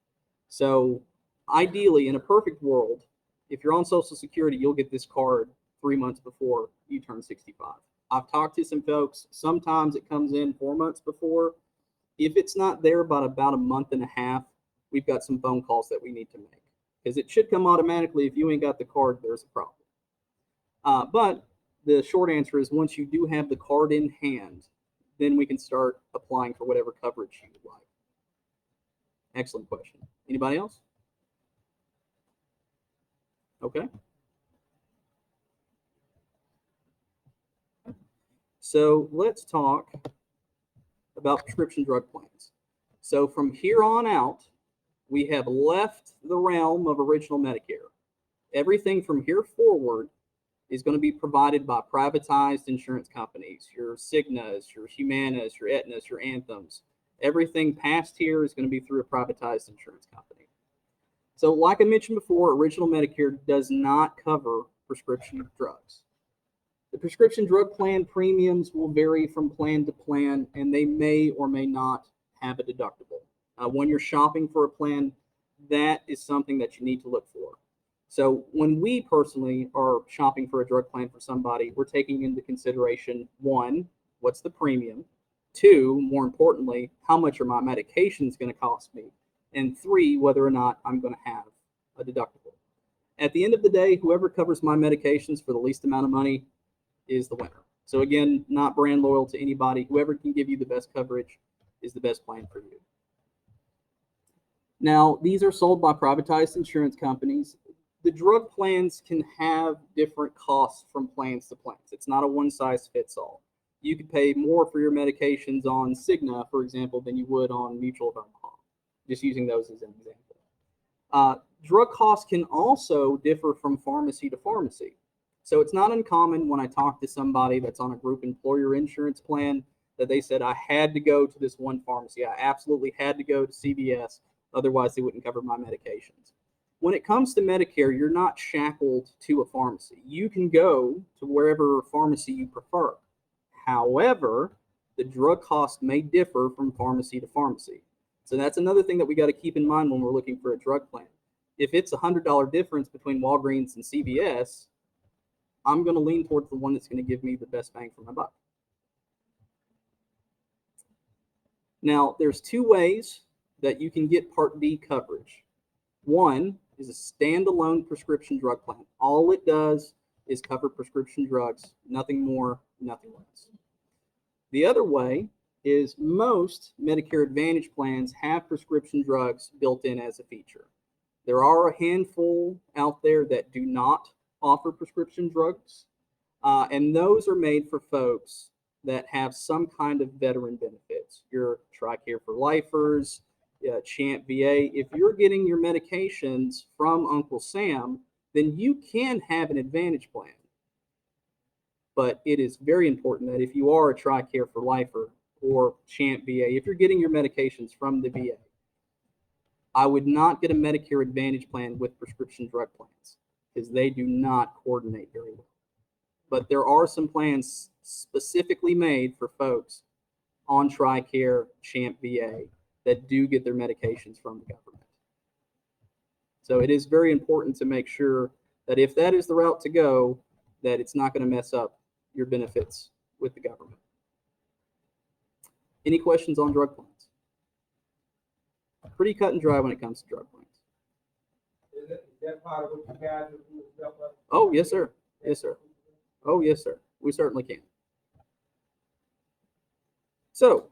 So ideally, in a perfect world, if you're on Social Security, you'll get this card 3 months before you turn 65. I've talked to some folks. Sometimes it comes in 4 months before. If it's not there by about a month and a half, we've got some phone calls that we need to make, because it should come automatically. If you ain't got the card, there's a problem. But the short answer is, once you do have the card in hand, then we can start applying for whatever coverage you would like. Excellent question. Anybody else? Okay. So let's talk about prescription drug plans. So from here on out, we have left the realm of original Medicare. Everything from here forward is going to be provided by privatized insurance companies, your Cignas, your Humanas, your Aetnas, your Anthems. Everything past here is going to be through a privatized insurance company. So like I mentioned before, original Medicare does not cover prescription drugs. The prescription drug plan premiums will vary from plan to plan, and they may or may not have a deductible. When you're shopping for a plan, that is something that you need to look for. So when we personally are shopping for a drug plan for somebody, we're taking into consideration, one, what's the premium? Two, more importantly, how much are my medications going to cost me? And three, whether or not I'm going to have a deductible. At the end of the day, whoever covers my medications for the least amount of money is the winner. So again, not brand loyal to anybody. Whoever can give you the best coverage is the best plan for you. Now, these are sold by privatized insurance companies. The drug plans can have different costs from plans to plans. It's not a one-size-fits-all. You could pay more for your medications on Cigna, for example, than you would on Mutual of Omaha, just using those as an example. Drug costs can also differ from pharmacy to pharmacy. So it's not uncommon when I talk to somebody that's on a group employer insurance plan that they said, I had to go to this one pharmacy. I absolutely had to go to CVS, otherwise they wouldn't cover my medications. When it comes to Medicare, you're not shackled to a pharmacy. You can go to wherever pharmacy you prefer. However, the drug cost may differ from pharmacy to pharmacy. So that's another thing that we got to keep in mind when we're looking for a drug plan. If it's a $100 difference between Walgreens and CVS, I'm going to lean towards the one that's going to give me the best bang for my buck. Now, there's two ways that you can get Part B coverage. One is a standalone prescription drug plan. All it does is cover prescription drugs, nothing more, nothing less. The other way is most Medicare Advantage plans have prescription drugs built in as a feature. There are a handful out there that do not offer prescription drugs, and those are made for folks that have some kind of veteran benefits. Your TRICARE for Lifers, Champ VA. If you're getting your medications from Uncle Sam, then you can have an Advantage plan. But it is very important that if you are a TRICARE for Lifer or Champ VA, if you're getting your medications from the VA, I would not get a Medicare Advantage plan with prescription drug plans because they do not coordinate very well. But there are some plans specifically made for folks on TRICARE, Champ VA that do get their medications from the government. So it is very important to make sure that if that is the route to go, that it's not going to mess up your benefits with the government. Any questions on drug plans? Pretty cut and dry when it comes to drug plans. Is that part of what you guys do? Oh, yes, sir. Yes, sir. Oh, yes, sir. We certainly can. So,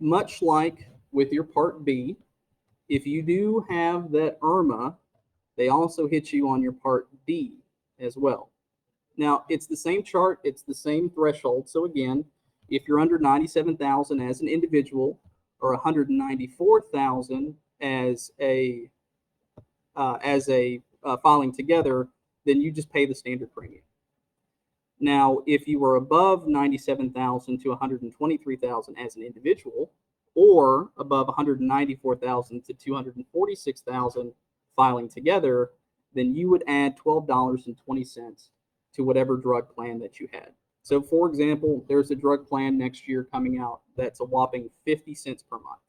much like with your Part B, if you do have that IRMA, they also hit you on your Part D as well. Now, it's the same chart, it's the same threshold. So again, if you're under 97,000 as an individual or 194,000 as a filing together, then you just pay the standard premium. Now, if you were above 97,000 to 123,000 as an individual, or above 194,000 to 246,000 filing together, then you would add $12.20 to whatever drug plan that you had. So, for example, there's a drug plan next year coming out that's a whopping 50 cents per month.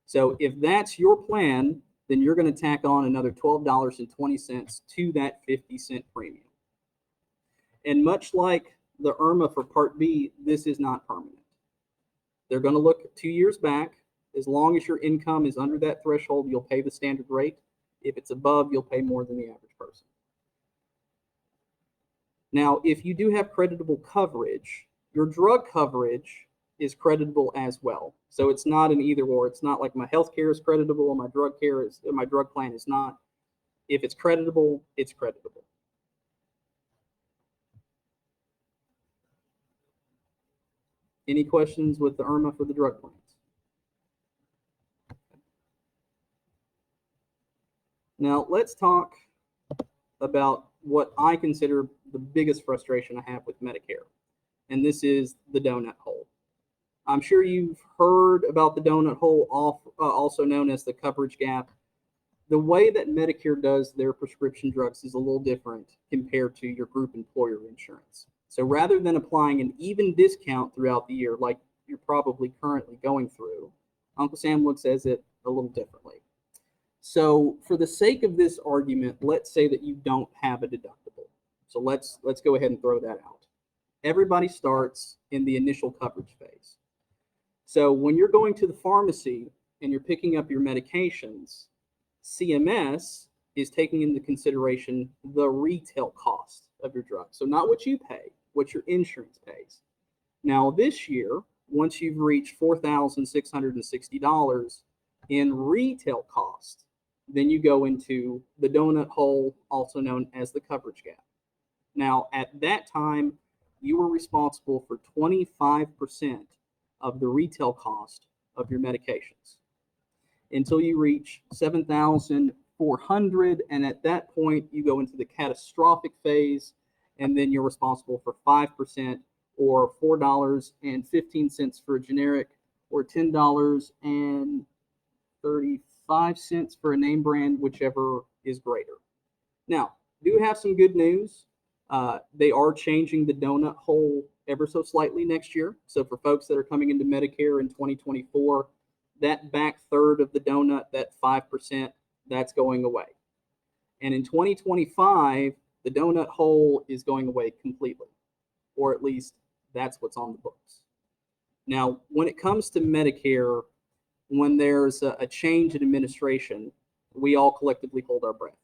So, if that's your plan, then you're going to tack on another $12.20 to that 50-cent premium. And much like the IRMA for Part B, this is not permanent. They're going to look 2 years back. As long as your income is under that threshold, you'll pay the standard rate. If it's above, you'll pay more than the average person. Now, if you do have creditable coverage, your drug coverage is creditable as well. So it's not an either or. It's not like my health care is creditable and my drug plan is not. If it's creditable, it's creditable. Any questions with the IRMA for the drug plans? Now, let's talk about what I consider the biggest frustration I have with Medicare, and this is the donut hole. I'm sure you've heard about the donut hole, also known as the coverage gap. The way that Medicare does their prescription drugs is a little different compared to your group employer insurance. So rather than applying an even discount throughout the year, like you're probably currently going through, Uncle Sam looks at it a little differently. So for the sake of this argument, let's say that you don't have a deductible. So let's go ahead and throw that out. Everybody starts in the initial coverage phase. So when you're going to the pharmacy and you're picking up your medications, CMS is taking into consideration the retail cost of your drug. So not what you pay, what your insurance pays. Now this year, once you've reached $4,660 in retail cost, then you go into the donut hole, also known as the coverage gap. Now, at that time, you were responsible for 25% of the retail cost of your medications until you reach $7,400, and at that point, you go into the catastrophic phase, and then you're responsible for 5% or $4.15 for a generic, or $10.35 for a name brand, whichever is greater. Now, do have some good news. They are changing the donut hole ever so slightly next year. So for folks that are coming into Medicare in 2024, that back third of the donut, that 5%, that's going away. And in 2025, the donut hole is going away completely, or at least that's what's on the books. Now, when it comes to Medicare, when there's a change in administration, we all collectively hold our breath.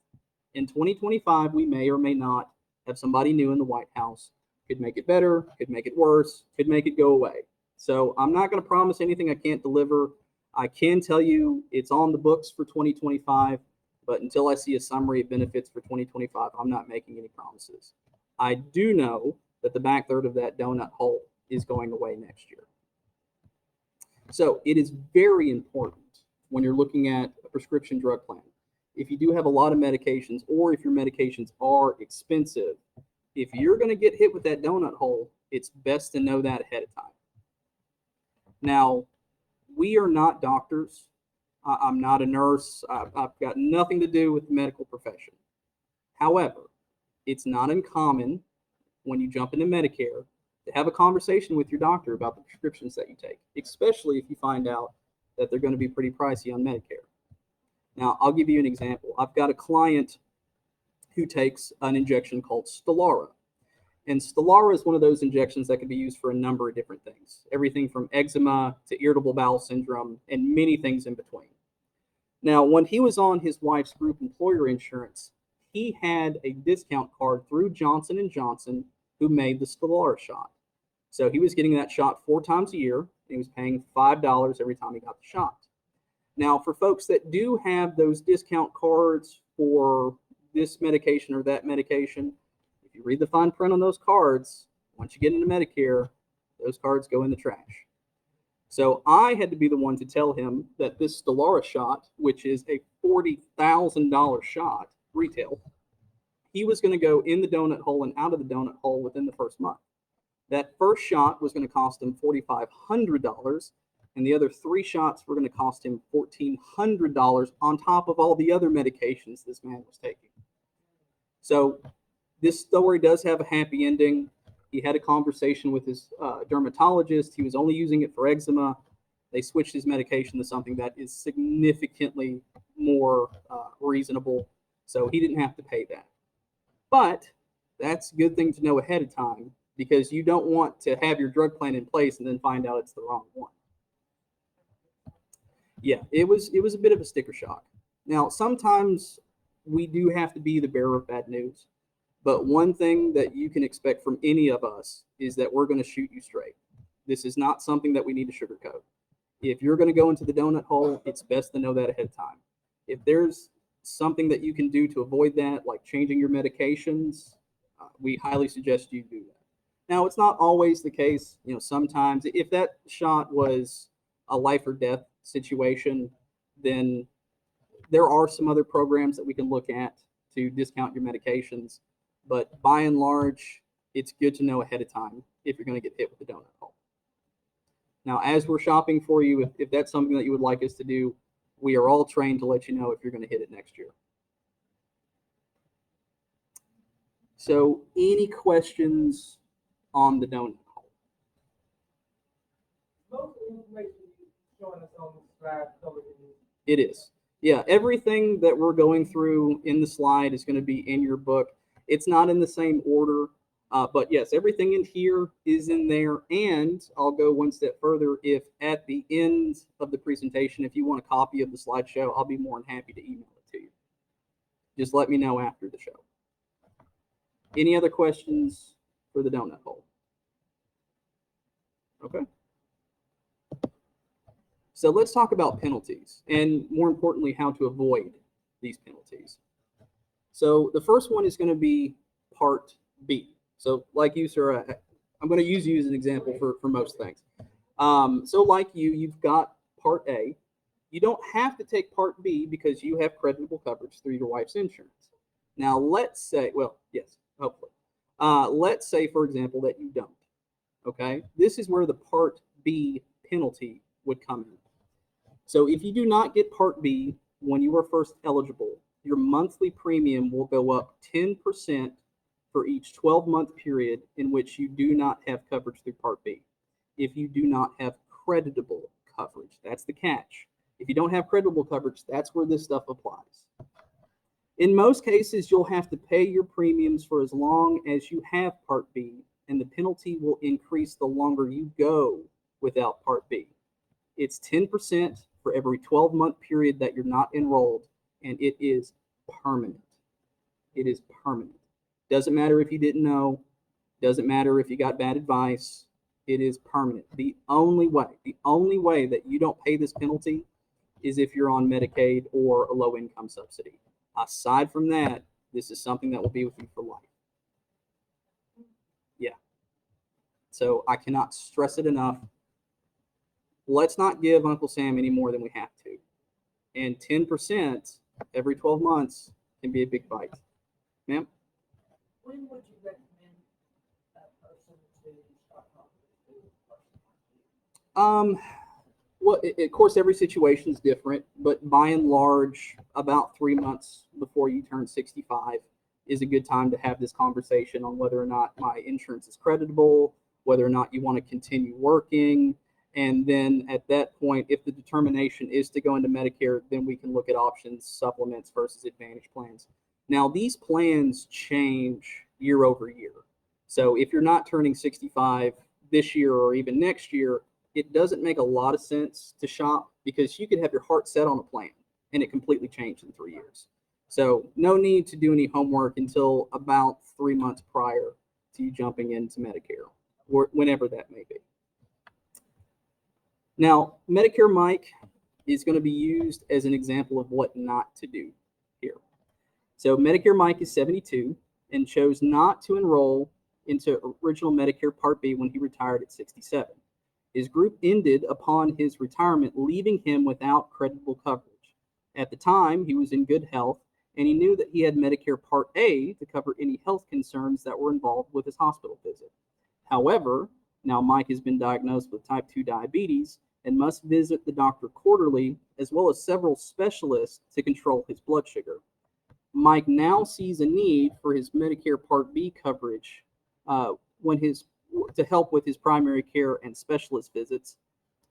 In 2025, we may or may not have somebody new in the White House. Could make it better, could make it worse, could make it go away. So I'm not going to promise anything I can't deliver. I can tell you it's on the books for 2025, but until I see a summary of benefits for 2025, I'm not making any promises. I do know that the back third of that donut hole is going away next year. So it is very important when you're looking at a prescription drug plan. If you do have a lot of medications, or if your medications are expensive, if you're going to get hit with that donut hole, it's best to know that ahead of time. Now, we are not doctors. I'm not a nurse. I've got nothing to do with the medical profession. However, it's not uncommon when you jump into Medicare to have a conversation with your doctor about the prescriptions that you take, especially if you find out that they're going to be pretty pricey on Medicare. Now, I'll give you an example. I've got a client who takes an injection called Stelara. And Stelara is one of those injections that can be used for a number of different things, everything from eczema to irritable bowel syndrome and many things in between. Now, when he was on his wife's group employer insurance, he had a discount card through Johnson & Johnson who made the Stelara shot. So he was getting that shot 4 times a year, and he was paying $5 every time he got the shot. Now, for folks that do have those discount cards for this medication or that medication, if you read the fine print on those cards, once you get into Medicare, those cards go in the trash. So I had to be the one to tell him that this Stelara shot, which is a $40,000 shot retail, he was going to go in the donut hole and out of the donut hole within the first month. That first shot was going to cost him $4,500, and the other 3 shots were going to cost him $1,400 on top of all the other medications this man was taking. So this story does have a happy ending. He had a conversation with his dermatologist. He was only using it for eczema. They switched his medication to something that is significantly more reasonable, so he didn't have to pay that. But that's a good thing to know ahead of time, because you don't want to have your drug plan in place and then find out it's the wrong one. Yeah, it was a bit of a sticker shock. Now, sometimes we do have to be the bearer of bad news, but one thing that you can expect from any of us is that we're going to shoot you straight. This is not something that we need to sugarcoat. If you're going to go into the donut hole, it's best to know that ahead of time. If there's something that you can do to avoid that, like changing your medications, we highly suggest you do that. Now, it's not always the case. Sometimes if that shot was a life or death situation, then there are some other programs that we can look at to discount your medications. But by and large, it's good to know ahead of time if you're going to get hit with the donut hole. Now, as we're shopping for you, if that's something that you would like us to do, we are all trained to let you know if you're going to hit it next year. So, any questions on the donut hole? Most of the information you're showing us on the slide covered in It is. Yeah, everything that we're going through in the slide is going to be in your book. It's not in the same order, but yes, everything in here is in there. And I'll go one step further. If at the end of the presentation, if you want a copy of the slideshow, I'll be more than happy to email it to you. Just let me know after the show. Any other questions for the donut hole? Okay. So let's talk about penalties, and more importantly, how to avoid these penalties. So the first one is going to be Part B. So like you, sir, I'm going to use you as an example for most things. So like you've got Part A. You don't have to take Part B because you have creditable coverage through your wife's insurance. Now, let's say, well, yes, hopefully. Let's say, for example, that you don't. Okay? This is where the Part B penalty would come in. So if you do not get Part B when you were first eligible, your monthly premium will go up 10% for each 12-month period in which you do not have coverage through Part B. If you do not have creditable coverage, that's the catch. If you don't have creditable coverage, that's where this stuff applies. In most cases, you'll have to pay your premiums for as long as you have Part B, and the penalty will increase the longer you go without Part B. It's 10% for every 12-month period that you're not enrolled, and it is permanent. It is permanent. Doesn't matter if you didn't know, doesn't matter if you got bad advice, it is permanent. The only way that you don't pay this penalty is if you're on Medicaid or a low income subsidy. Aside from that, this is something that will be with you for life. Yeah. So I cannot stress it enough. Let's not give Uncle Sam any more than we have to. And 10% every 12 months can be a big bite. Ma'am? When would you recommend that person to start talking to a person like you? Well, of course, every situation is different, but by and large, about 3 months before you turn 65 is a good time to have this conversation on whether or not my insurance is creditable, whether or not you want to continue working. And then at that point, if the determination is to go into Medicare, then we can look at options, supplements versus Advantage plans. Now, these plans change year over year. So if you're not turning 65 this year or even next year, it doesn't make a lot of sense to shop because you could have your heart set on a plan and it completely changed in 3 years. So no need to do any homework until about 3 months prior to you jumping into Medicare, or whenever that may be. Now, Medicare Mike is going to be used as an example of what not to do here. So Medicare Mike is 72 and chose not to enroll into original Medicare Part B when he retired at 67. His group ended upon his retirement, leaving him without creditable coverage. At the time, he was in good health, and he knew that he had Medicare Part A to cover any health concerns that were involved with his hospital visit. However, now Mike has been diagnosed with type 2 diabetes and must visit the doctor quarterly, as well as several specialists to control his blood sugar. Mike now sees a need for his Medicare Part B coverage to help with his primary care and specialist visits.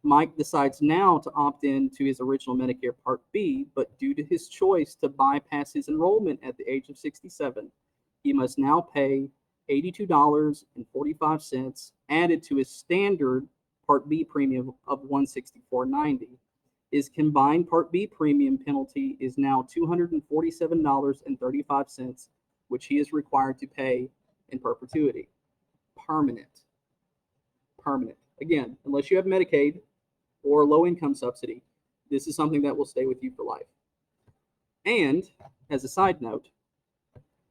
Mike decides now to opt in to his original Medicare Part B, but due to his choice to bypass his enrollment at the age of 67, he must now pay $82.45 added to his standard Part B premium of $164.90. His combined Part B premium penalty is now $247.35, which he is required to pay in perpetuity. Permanent. Again, unless you have Medicaid or low income subsidy, this is something that will stay with you for life. And as a side note,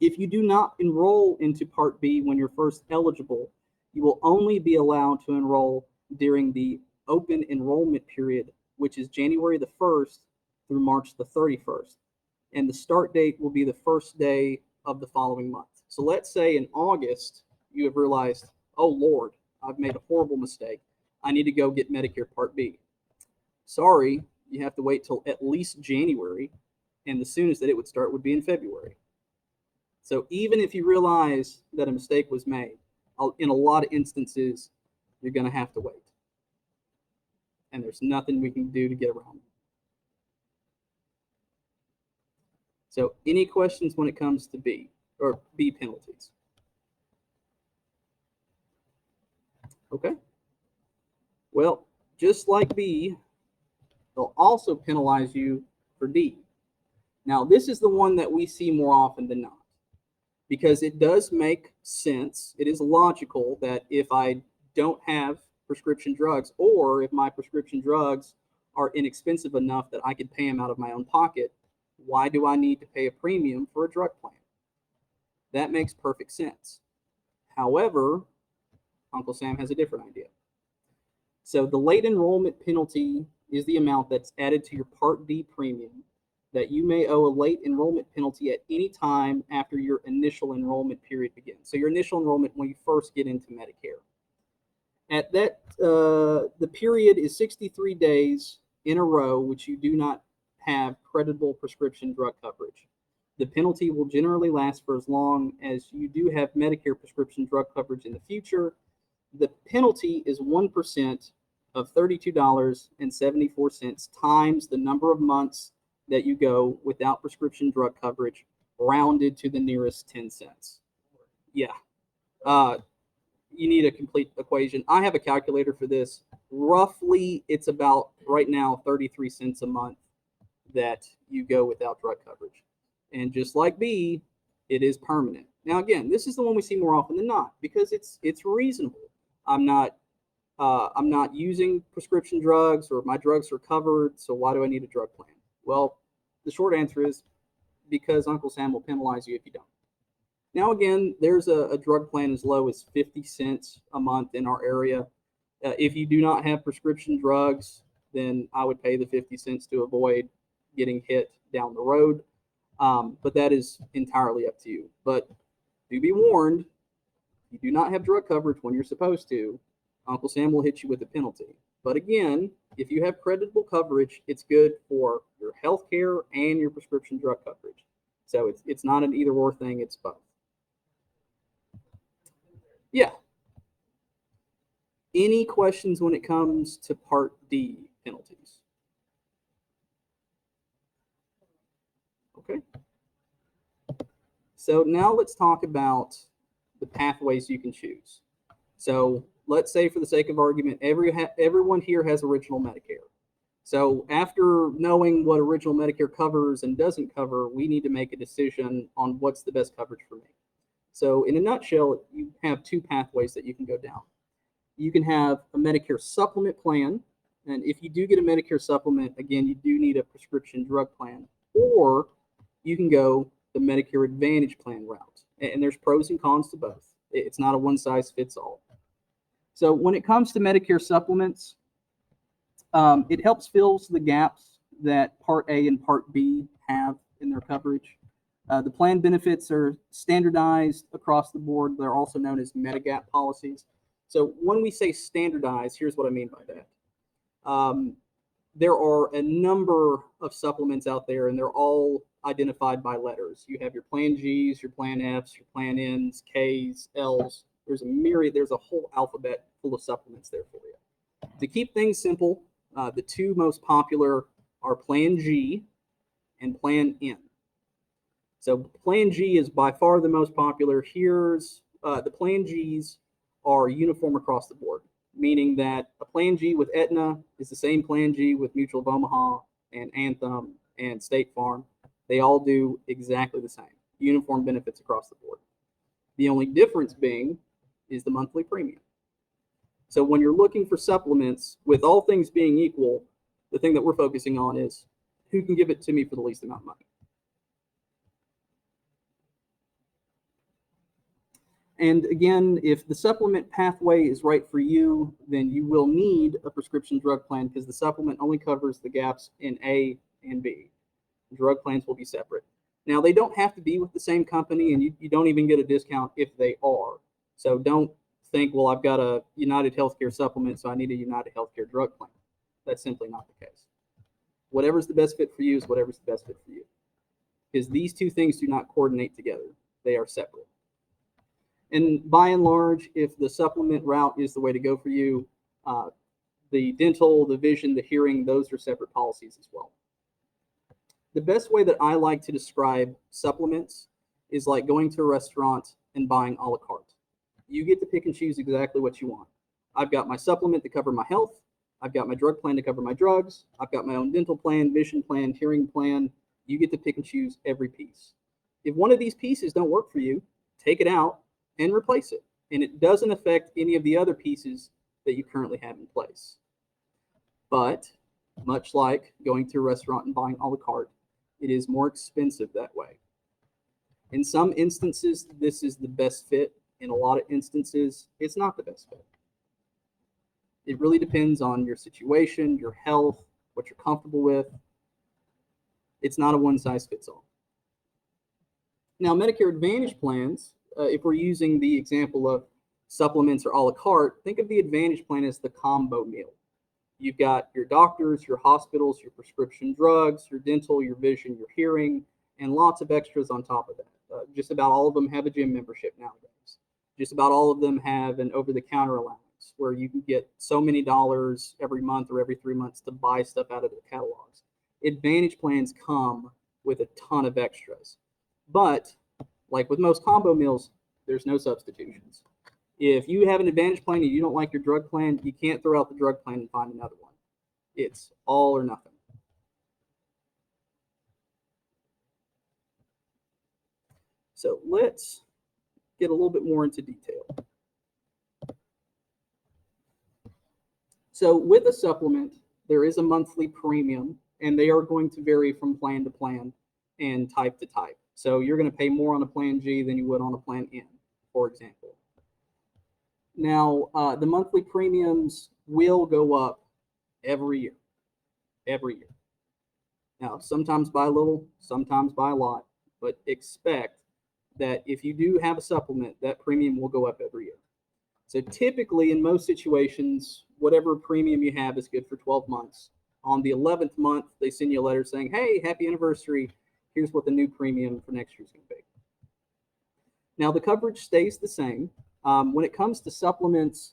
if you do not enroll into Part B when you're first eligible, you will only be allowed to enroll during the open enrollment period, which is January the 1st through March the 31st. And the start date will be the first day of the following month. So let's say in August, you have realized, oh Lord, I've made a horrible mistake. I need to go get Medicare Part B. Sorry, you have to wait till at least January, and the soonest that it would start would be in February. So even if you realize that a mistake was made, in a lot of instances, you're going to have to wait. And there's nothing we can do to get around it. So any questions when it comes to B penalties? Okay. Well, just like B, they'll also penalize you for D. Now, this is the one that we see more often than not, because it does make sense. It is logical that if I don't have prescription drugs, or if my prescription drugs are inexpensive enough that I could pay them out of my own pocket, why do I need to pay a premium for a drug plan? That makes perfect sense. However, Uncle Sam has a different idea. So the late enrollment penalty is the amount that's added to your Part D premium that you may owe a late enrollment penalty at any time after your initial enrollment period begins. So your initial enrollment when you first get into Medicare. At that, the period is 63 days in a row, which you do not have creditable prescription drug coverage. The penalty will generally last for as long as you do have Medicare prescription drug coverage in the future. The penalty is 1% of $32.74 times the number of months that you go without prescription drug coverage, rounded to the nearest 10 cents. Yeah. you need a complete equation. I have a calculator for this. Roughly, it's about right now 33 cents a month that you go without drug coverage. And just like B, it is permanent. Now, again, this is the one we see more often than not because it's reasonable. I'm not using prescription drugs or my drugs are covered, so why do I need a drug plan? Well, the short answer is because Uncle Sam will penalize you if you don't. Now, again, there's a drug plan as low as 50 cents a month in our area. If you do not have prescription drugs, then I would pay the 50 cents to avoid getting hit down the road. But that is entirely up to you. But do be warned, if you do not have drug coverage when you're supposed to, Uncle Sam will hit you with a penalty. But again, if you have creditable coverage, it's good for your health care and your prescription drug coverage. So it's not an either or thing, it's both. Yeah. Any questions when it comes to Part D penalties? Okay. So now let's talk about the pathways you can choose. So let's say for the sake of argument, everyone here has original Medicare. So after knowing what original Medicare covers and doesn't cover, we need to make a decision on what's the best coverage for me. So in a nutshell, you have two pathways that you can go down. You can have a Medicare supplement plan. And if you do get a Medicare supplement, again, you do need a prescription drug plan. Or you can go the Medicare Advantage plan route. And there's pros and cons to both. It's not a one size fits all. So when it comes to Medicare supplements, it helps fill the gaps that Part A and Part B have in their coverage. The plan benefits are standardized across the board. They're also known as Medigap policies. So when we say standardized, here's what I mean by that. There are a number of supplements out there, and they're all identified by letters. You have your Plan Gs, your Plan Fs, your Plan Ns, Ks, Ls. There's a myriad, there's a whole alphabet full of supplements there for you. To keep things simple, the two most popular are Plan G and Plan N. So Plan G is by far the most popular. Here's the Plan Gs are uniform across the board, meaning that a Plan G with Aetna is the same Plan G with Mutual of Omaha and Anthem and State Farm. They all do exactly the same, uniform benefits across the board. The only difference being is the monthly premium. So when you're looking for supplements, with all things being equal, the thing that we're focusing on is who can give it to me for the least amount of money. And again, if the supplement pathway is right for you, then you will need a prescription drug plan because the supplement only covers the gaps in A and B. Drug plans will be separate. Now, they don't have to be with the same company, and you don't even get a discount if they are. So don't think, well, I've got a United Healthcare supplement, so I need a United Healthcare drug plan. That's simply not the case. Whatever's the best fit for you is whatever's the best fit for you. Because these two things do not coordinate together. They are separate. And by and large, if the supplement route is the way to go for you, the dental, the vision, the hearing, those are separate policies as well. The best way that I like to describe supplements is like going to a restaurant and buying a la carte. You get to pick and choose exactly what you want. I've got my supplement to cover my health. I've got my drug plan to cover my drugs. I've got my own dental plan, vision plan, hearing plan. You get to pick and choose every piece. If one of these pieces don't work for you, take it out and replace it. And it doesn't affect any of the other pieces that you currently have in place. But much like going to a restaurant and buying a la carte, it is more expensive that way. In some instances, this is the best fit. In a lot of instances, it's not the best fit. It really depends on your situation, your health, what you're comfortable with. It's not a one-size-fits-all. Now, Medicare Advantage plans, if we're using the example of supplements or a la carte, think of the Advantage plan as the combo meal. You've got your doctors, your hospitals, your prescription drugs, your dental, your vision, your hearing, and lots of extras on top of that. Just about all of them have a gym membership nowadays. Just about all of them have an over-the-counter allowance where you can get so many dollars every month or every 3 months to buy stuff out of the catalogs. Advantage plans come with a ton of extras. But like with most combo meals, there's no substitutions. If you have an Advantage plan and you don't like your drug plan, you can't throw out the drug plan and find another one. It's all or nothing. So let's get a little bit more into detail. So with a supplement, there is a monthly premium, and they are going to vary from plan to plan and type to type. So you're going to pay more on a plan G than you would on a plan N, for example. Now, the monthly premiums will go up every year. Every year. Now, sometimes by a little, sometimes by a lot, but expect that if you do have a supplement, that premium will go up every year. So typically, in most situations, whatever premium you have is good for 12 months. On the 11th month, they send you a letter saying, hey, happy anniversary. Here's what the new premium for next year is going to be. Now, the coverage stays the same. When it comes to supplements,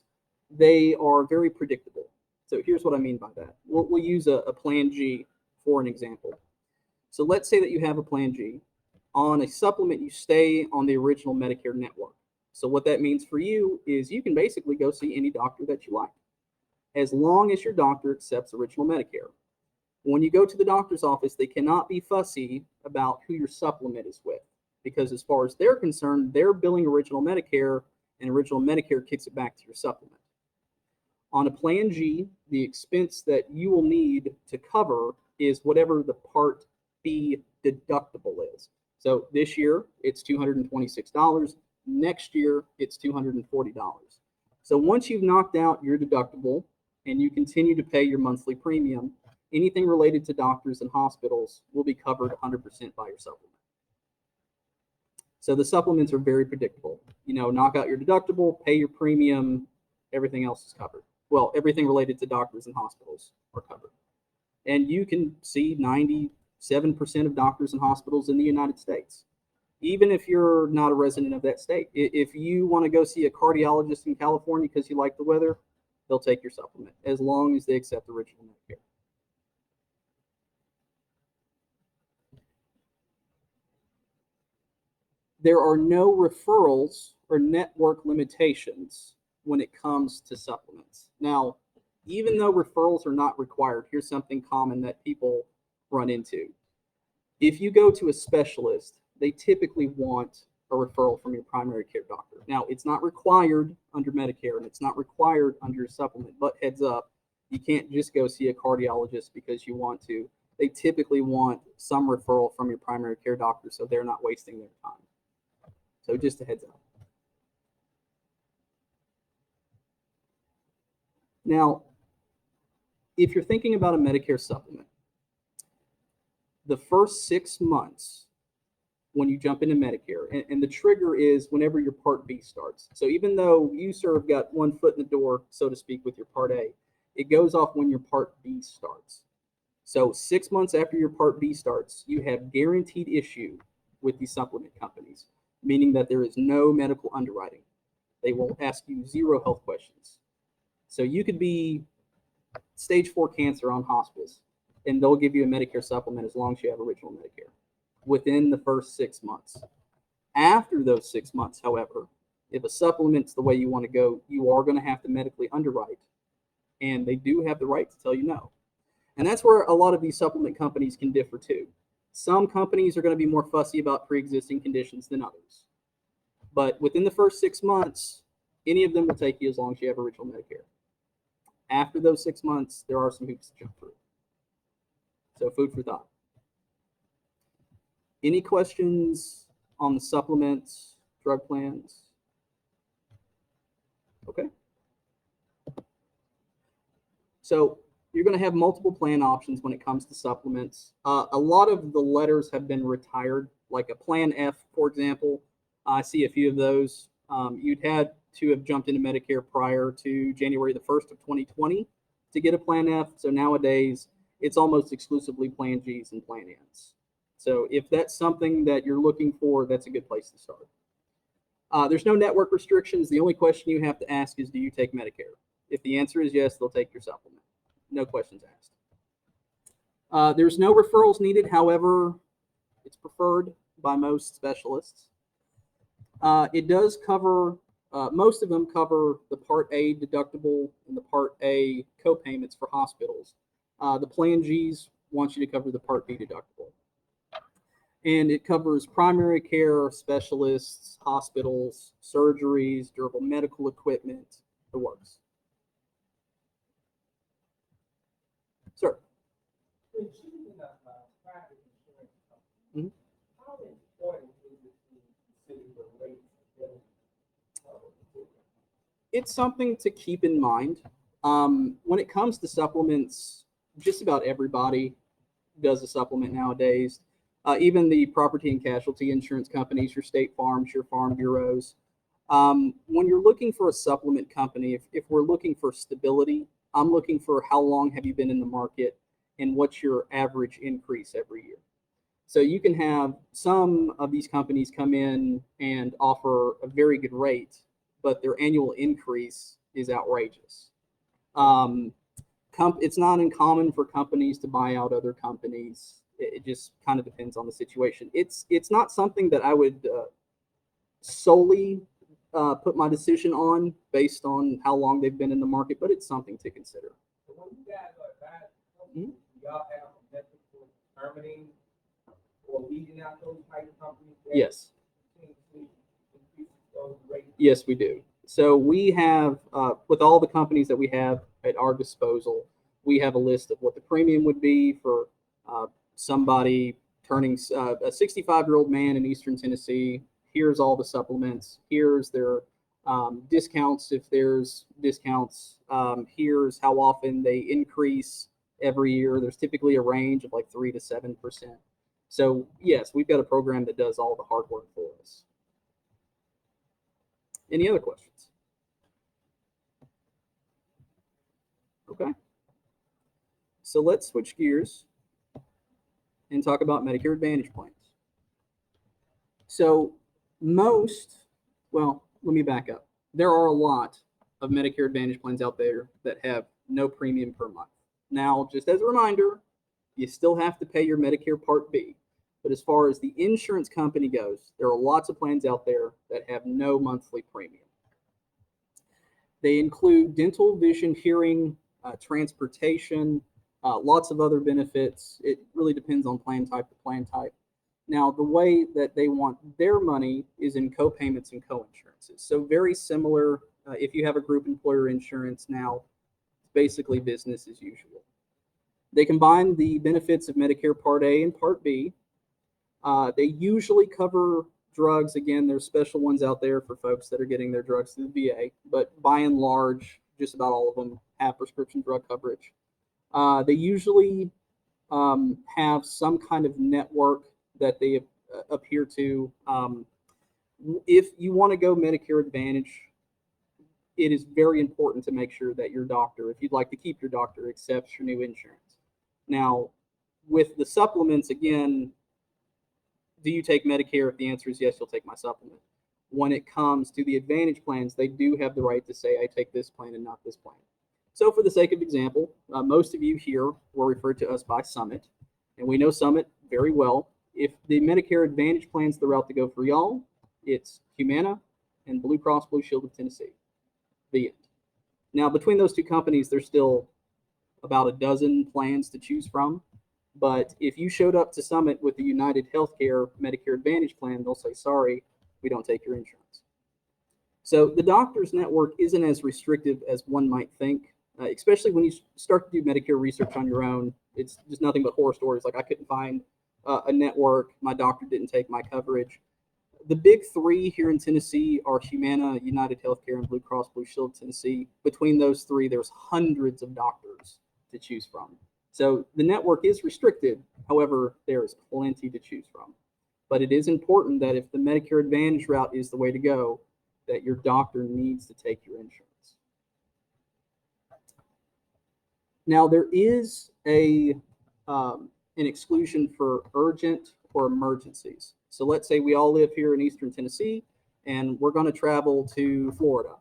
they are very predictable. So here's what I mean by that. We'll use a Plan G for an example. So let's say that you have a Plan G. On a supplement, you stay on the original Medicare network. So what that means for you is you can basically go see any doctor that you like, as long as your doctor accepts original Medicare. When you go to the doctor's office, they cannot be fussy about who your supplement is with, because as far as they're concerned, they're billing original Medicare, and original Medicare kicks it back to your supplement. On a Plan G, the expense that you will need to cover is whatever the Part B deductible is. So this year, it's $226. Next year, it's $240. So once you've knocked out your deductible and you continue to pay your monthly premium, anything related to doctors and hospitals will be covered 100% by your supplement. So the supplements are very predictable. You know, knock out your deductible, pay your premium, everything else is covered. Well, everything related to doctors and hospitals are covered. And you can see 97% of doctors and hospitals in the United States, even if you're not a resident of that state. If you want to go see a cardiologist in California because you like the weather, they'll take your supplement, as long as they accept original Medicare. There are no referrals or network limitations when it comes to supplements. Now, even though referrals are not required, here's something common that people run into. If you go to a specialist, they typically want a referral from your primary care doctor. Now, it's not required under Medicare, and it's not required under your supplement, but heads up, you can't just go see a cardiologist because you want to. They typically want some referral from your primary care doctor, so they're not wasting their time. So just a heads up. Now, if you're thinking about a Medicare supplement, the first 6 months when you jump into Medicare, and the trigger is whenever your Part B starts. So even though you sort of got one foot in the door, so to speak, with your Part A, it goes off when your Part B starts. So 6 months after your Part B starts, you have guaranteed issue with these supplement companies, meaning that there is no medical underwriting. They will ask you 0 health questions. So you could be stage 4 cancer on hospice, and they'll give you a Medicare supplement as long as you have original Medicare within the first 6 months. After those 6 months, however, if a supplement's the way you want to go, you are going to have to medically underwrite, and they do have the right to tell you no. And that's where a lot of these supplement companies can differ too. Some companies are going to be more fussy about pre-existing conditions than others. But within the first 6 months, any of them will take you as long as you have original Medicare. After those 6 months, there are some hoops to jump through. So food for thought. Any questions on the supplements, drug plans? Okay. So you're going to have multiple plan options when it comes to supplements. A lot of the letters have been retired, like a Plan F, for example. I see a few of those. You'd had to have jumped into Medicare prior to January the 1st of 2020 to get a Plan F. So nowadays, it's almost exclusively Plan Gs and Plan Ns. So if that's something that you're looking for, that's a good place to start. There's no network restrictions. The only question you have to ask is, do you take Medicare? If the answer is yes, they'll take your supplement. No questions asked. There's no referrals needed. However, it's preferred by most specialists. It does cover most of them cover the Part A deductible and the Part A co-payments for hospitals. The Plan Gs want you to cover the Part B deductible. And it covers primary care, specialists, hospitals, surgeries, durable medical equipment, the works. Sir. When choosing a private insurance Mhm. company, how important is it to consider the rates available? It's something to keep in mind. When it comes to supplements, just about everybody does a supplement nowadays. Even the property and casualty insurance companies, your state farms, your farm bureaus. When you're looking for a supplement company, if we're looking for stability, I'm looking for how long have you been in the market and what's your average increase every year. So you can have some of these companies come in and offer a very good rate, but their annual increase is outrageous. It's not uncommon for companies to buy out other companies. It just kind of depends on the situation. It's not something that I would solely put my decision on based on how long they've been in the market, but it's something to consider. So when you guys are advising, Mhm. do y'all have a method for determining or weeding out those type of companies that Yes. continuously increase those rates? Yes, we do. So we have, with all the companies that we have at our disposal, we have a list of what the premium would be for somebody turning a 65-year-old man in Eastern Tennessee. Here's all the supplements. Here's their discounts if there's discounts. Here's how often they increase every year. There's typically a range of like 3 to 7%. So yes, we've got a program that does all the hard work for us. Any other questions? Okay. So let's switch gears and talk about Medicare Advantage plans. So let me back up. There are a lot of Medicare Advantage plans out there that have no premium per month. Now, just as a reminder, you still have to pay your Medicare Part B. But as far as the insurance company goes, there are lots of plans out there that have no monthly premium. They include dental, vision, hearing, transportation, lots of other benefits. It really depends on plan type to plan type. Now, the way that they want their money is in co-payments and co-insurances. So very similar. If you have a group employer insurance now, it's basically business as usual. They combine the benefits of Medicare Part A and Part B. They usually cover drugs. Again, there's special ones out there for folks that are getting their drugs through the VA, but by and large, just about all of them have prescription drug coverage. They usually have some kind of network that they appear to. If you want to go Medicare Advantage, it is very important to make sure that your doctor, if you'd like to keep your doctor, accepts your new insurance. Now, with the supplements, again, do you take Medicare? If the answer is yes, you'll take my supplement. When it comes to the Advantage plans, they do have the right to say, I take this plan and not this plan. So for the sake of example, most of you here were referred to us by Summit, and we know Summit very well. If the Medicare Advantage plan's the route to go for y'all, it's Humana and Blue Cross Blue Shield of Tennessee. The end. Now, between those two companies, there's still about a dozen plans to choose from. But if you showed up to Summit with the United Healthcare Medicare Advantage plan, they'll say, sorry, we don't take your insurance. So the doctor's network isn't as restrictive as one might think, especially when you start to do Medicare research on your own. It's just nothing but horror stories. Like I couldn't find a network. My doctor didn't take my coverage. The big three here in Tennessee are Humana, United Healthcare, and Blue Cross Blue Shield of Tennessee. Between those three, there's hundreds of doctors to choose from. So the network is restricted. However, there is plenty to choose from. But it is important that if the Medicare Advantage route is the way to go, that your doctor needs to take your insurance. Now, there is an exclusion for urgent or emergencies. So let's say we all live here in Eastern Tennessee, and we're going to travel to Florida.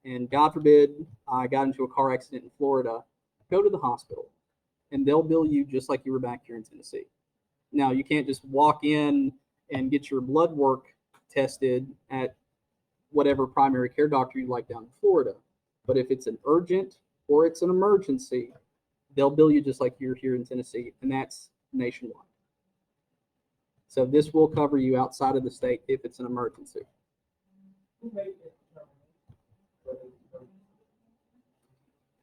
And God forbid, I got into a car accident in Florida. Go to the hospital, and they'll bill you just like you were back here in Tennessee. Now, you can't just walk in and get your blood work tested at whatever primary care doctor you like down in Florida. But if it's an urgent or it's an emergency, they'll bill you just like you're here in Tennessee, and that's nationwide. So this will cover you outside of the state if it's an emergency. Who made that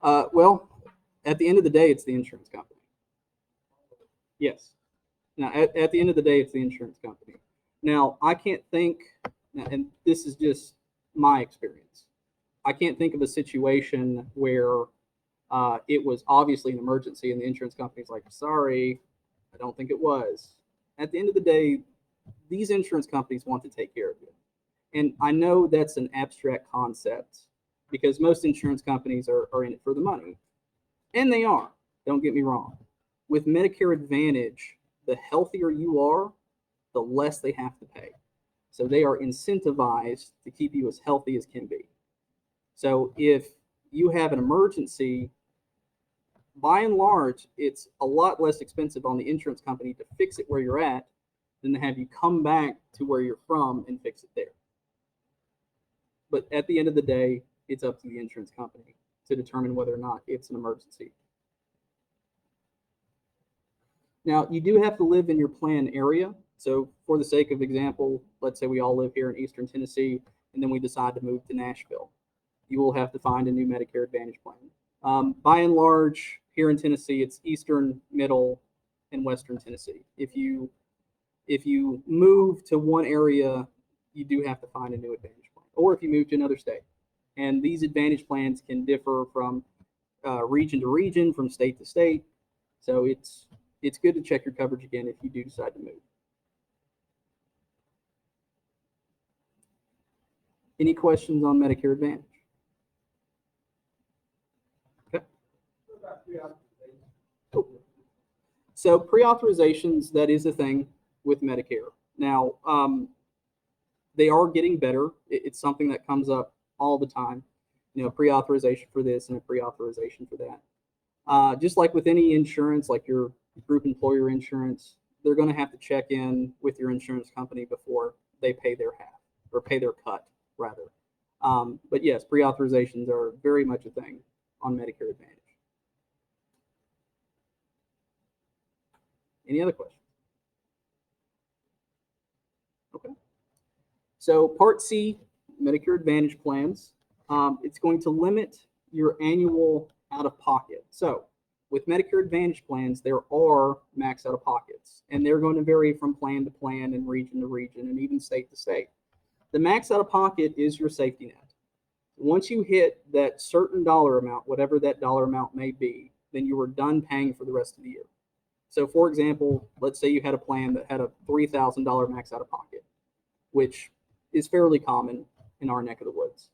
determination? Well, at the end of the day, it's the insurance company. Yes. Now, at the end of the day, it's the insurance company. Now, I can't think, and this is just my experience, I can't think of a situation where it was obviously an emergency and the insurance company's like, sorry, I don't think it was. At the end of the day, these insurance companies want to take care of you. And I know that's an abstract concept because most insurance companies are in it for the money. And they are, don't get me wrong. With Medicare Advantage, the healthier you are, the less they have to pay. So they are incentivized to keep you as healthy as can be. So if you have an emergency, by and large, it's a lot less expensive on the insurance company to fix it where you're at than to have you come back to where you're from and fix it there. But at the end of the day, it's up to the insurance company to determine whether or not it's an emergency. Now, you do have to live in your plan area. So for the sake of example, let's say we all live here in Eastern Tennessee, and then we decide to move to Nashville. You will have to find a new Medicare Advantage plan. By and large, here in Tennessee, it's Eastern, Middle, and Western Tennessee. If you move to one area, you do have to find a new Advantage plan, or if you move to another state. And these Advantage plans can differ from region to region, from state to state. So it's good to check your coverage again if you do decide to move. Any questions on Medicare Advantage? Okay. What about pre-authorization? Cool. So pre-authorizations, that is a thing with Medicare. Now, they are getting better. It's something that comes up all the time. You know, pre-authorization for this and a pre-authorization for that. Just like with any insurance, like your group employer insurance, they're going to have to check in with your insurance company before they pay their half or pay their cut, rather. But yes, pre-authorizations are very much a thing on Medicare Advantage. Any other questions? Okay. So Part C, Medicare Advantage plans, it's going to limit your annual out-of-pocket. So with Medicare Advantage plans, there are max out-of-pockets, and they're going to vary from plan to plan and region to region and even state to state. The max out-of-pocket is your safety net. Once you hit that certain dollar amount, whatever that dollar amount may be, then you are done paying for the rest of the year. So for example, let's say you had a plan that had a $3,000 max out-of-pocket, which is fairly common in our neck of the woods.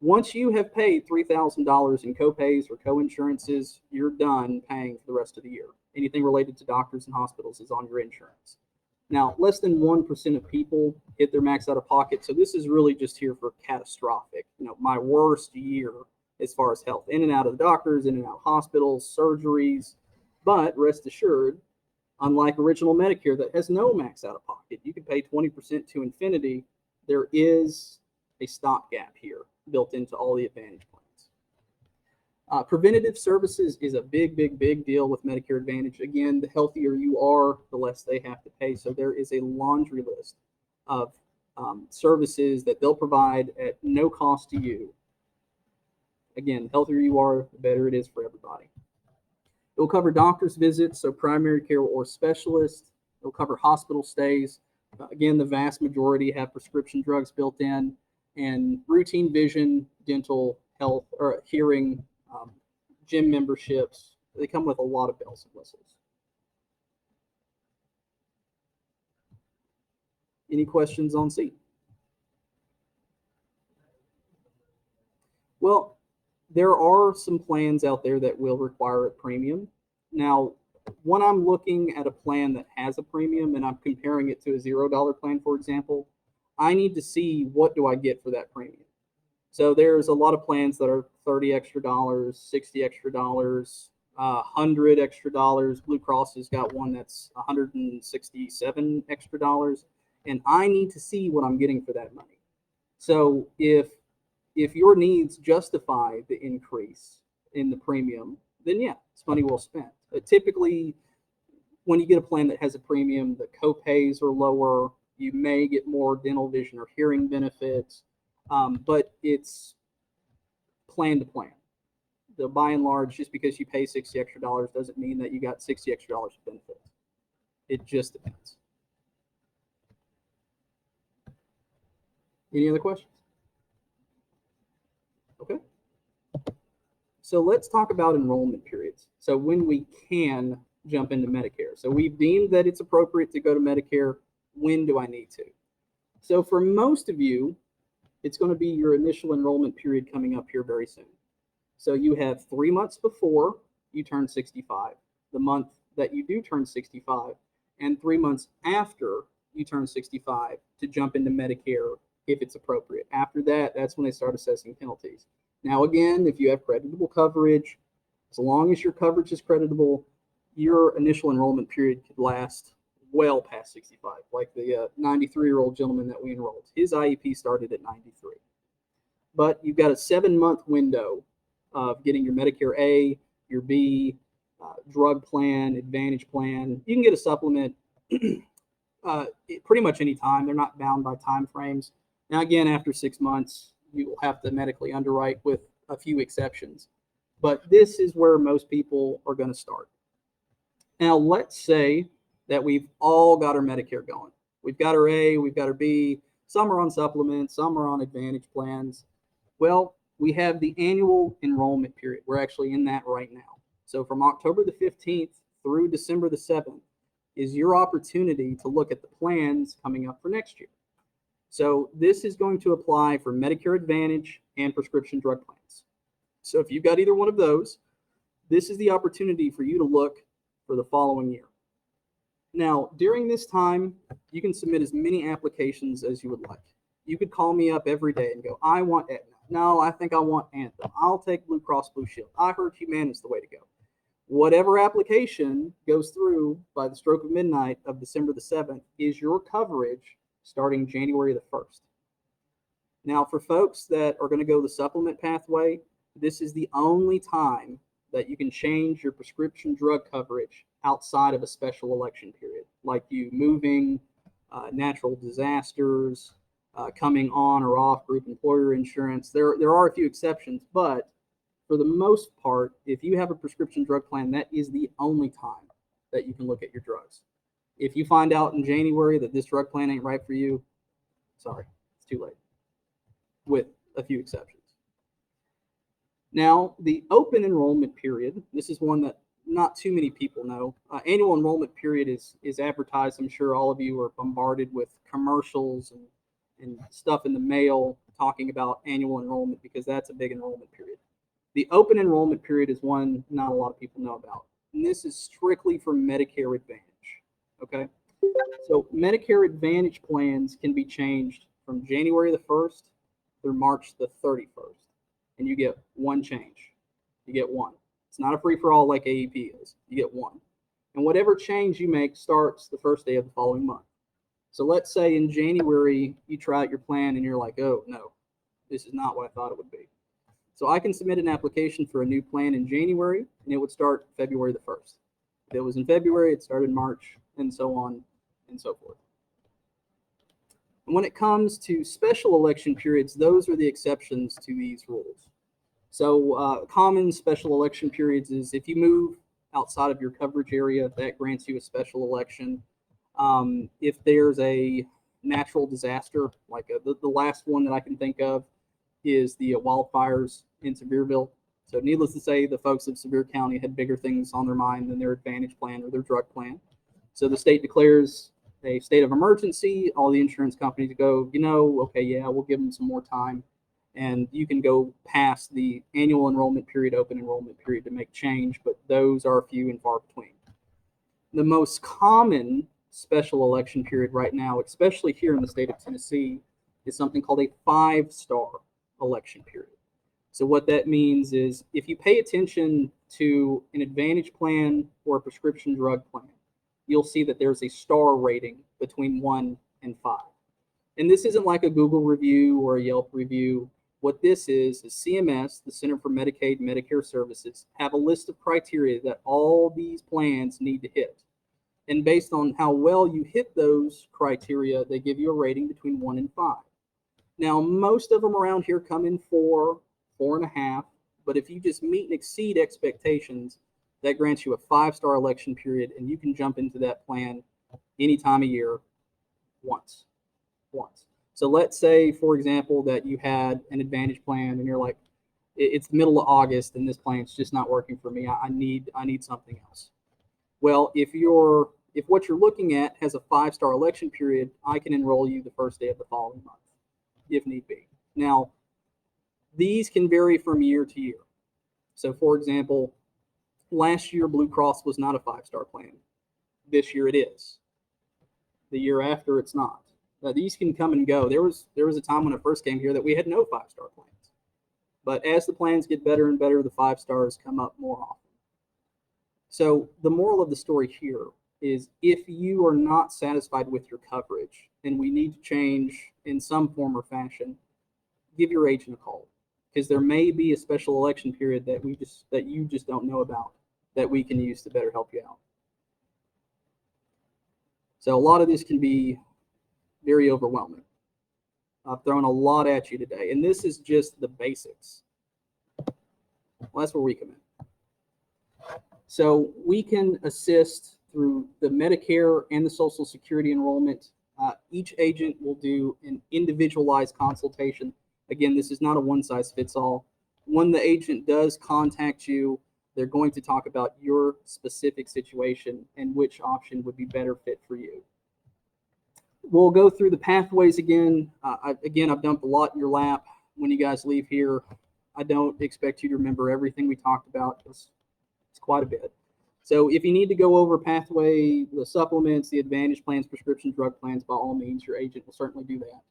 Once you have paid $3,000 in copays or co-insurances, you're done paying for the rest of the year. Anything related to doctors and hospitals is on your insurance. Now, less than 1% of people hit their max out of pocket, so this is really just here for catastrophic, my worst year as far as health, in and out of the doctors, in and out of hospitals, surgeries. But rest assured, unlike original Medicare that has no max out of pocket, you can pay 20% to infinity. There is a stopgap here built into all the Advantage plans. Preventative services is a big deal with Medicare Advantage. Again, the healthier you are, the less they have to pay. So there is a laundry list of services that they'll provide at no cost to you. Again, the healthier you are, the better it is for everybody. It'll cover doctor's visits, so primary care or specialist. It'll cover hospital stays. Again, the vast majority have prescription drugs built in, and routine vision, dental, health, or hearing, gym memberships. They come with a lot of bells and whistles. Any questions on C? Well, there are some plans out there that will require a premium. Now, when I'm looking at a plan that has a premium and I'm comparing it to a $0 plan, for example, I need to see what do I get for that premium. So there's a lot of plans that are $30 extra, $60 extra, $100 extra. Blue Cross has got one that's $167 extra, and I need to see what I'm getting for that money. So if your needs justify the increase in the premium, then yeah, it's money well spent. Typically, when you get a plan that has a premium, the copays are lower. You may get more dental, vision, or hearing benefits, but it's plan to plan. The by and large, just because you pay $60 extra doesn't mean that you got $60 extra of benefits. It just depends. Any other questions? Okay. So let's talk about enrollment periods. So when we can jump into Medicare. So we've deemed that it's appropriate to go to Medicare. When do I need to? So for most of you, it's going to be your initial enrollment period coming up here very soon. So you have 3 months before you turn 65, the month that you do turn 65, and 3 months after you turn 65 to jump into Medicare if it's appropriate. After that, that's when they start assessing penalties. Now, again, if you have creditable coverage, as long as your coverage is creditable, your initial enrollment period could last well past 65, like the 93-year-old gentleman that we enrolled. His IEP started at 93. But you've got a 7-month window of getting your Medicare A, your B, drug plan, Advantage plan. You can get a supplement pretty much any time. They're not bound by time frames. Now, again, after 6 months, you will have to medically underwrite with a few exceptions. But this is where most people are going to start. Now, let's say that we've all got our Medicare going. We've got our A, we've got our B. Some are on supplements, some are on Advantage plans. Well, we have the annual enrollment period. We're actually in that right now. So from October the 15th through December the 7th is your opportunity to look at the plans coming up for next year. So this is going to apply for Medicare Advantage and prescription drug plans. So if you've got either one of those, this is the opportunity for you to look for the following year. Now, during this time, you can submit as many applications as you would like. You could call me up every day and go, I want Aetna. No, I think I want Anthem. I'll take Blue Cross Blue Shield. I heard Humana is the way to go. Whatever application goes through by the stroke of midnight of December the 7th is your coverage starting January the 1st. Now, for folks that are going to go the supplement pathway, this is the only time that you can change your prescription drug coverage outside of a special election period, like you moving, natural disasters, coming on or off group employer insurance. There are a few exceptions, but for the most part, if you have a prescription drug plan, that is the only time that you can look at your drugs. If you find out in January that this drug plan ain't right for you, sorry, it's too late, with a few exceptions. Now, the open enrollment period, this is one that not too many people know. Annual enrollment period is advertised. I'm sure all of you are bombarded with commercials and stuff in the mail talking about annual enrollment because that's a big enrollment period. The open enrollment period is one not a lot of people know about. And this is strictly for Medicare Advantage. Okay? So Medicare Advantage plans can be changed from January the 1st through March the 31st. And you get one change. You get one. It's not a free-for-all like AEP is. You get one. And whatever change you make starts the first day of the following month. So let's say in January, you try out your plan and you're like, oh, no, this is not what I thought it would be. So I can submit an application for a new plan in January, and it would start February the 1st. If it was in February, it started in March, and so on and so forth. And when it comes to special election periods, those are the exceptions to these rules. So common special election periods is if you move outside of your coverage area, that grants you a special election. If there's a natural disaster, like the last one that I can think of is the wildfires in Sevierville. So needless to say, the folks of Sevier County had bigger things on their mind than their Advantage plan or their drug plan. So the state declares a state of emergency. All the insurance companies go, okay, yeah, we'll give them some more time. And you can go past the annual enrollment period, open enrollment period to make change, but those are few and far between. The most common special election period right now, especially here in the state of Tennessee, is something called a 5-star election period. So what that means is if you pay attention to an Advantage plan or a prescription drug plan, you'll see that there's a star rating between 1 and 5. And this isn't like a Google review or a Yelp review. What this is CMS, the Center for Medicaid and Medicare Services, have a list of criteria that all these plans need to hit. And based on how well you hit those criteria, they give you a rating between 1 and 5. Now, most of them around here come in 4, 4.5. But if you just meet and exceed expectations, that grants you a 5-star election period, and you can jump into that plan any time of year once. So let's say, for example, that you had an Advantage plan and you're like, it's the middle of August and this plan's just not working for me. I need something else. Well, if what you're looking at has a 5-star election period, I can enroll you the first day of the following month, if need be. Now, these can vary from year to year. So, for example, last year Blue Cross was not a 5-star plan. This year it is. The year after it's not. Now, these can come and go. There was a time when I first came here that we had no 5-star plans. But as the plans get better and better, the 5 stars come up more often. So the moral of the story here is if you are not satisfied with your coverage and we need to change in some form or fashion, give your agent a call, because there may be a special election period that you just don't know about that we can use to better help you out. So a lot of this can be very overwhelming. I've thrown a lot at you today, and this is just the basics. Well, that's where we come in. So we can assist through the Medicare and the Social Security enrollment. Each agent will do an individualized consultation. Again, this is not a one-size-fits-all. When the agent does contact you, they're going to talk about your specific situation and which option would be better fit for you. We'll go through the pathways again. I've dumped a lot in your lap. When you guys leave here, I don't expect you to remember everything we talked about. It's quite a bit. So if you need to go over pathway, the supplements, the Advantage plans, prescription drug plans, by all means, your agent will certainly do that.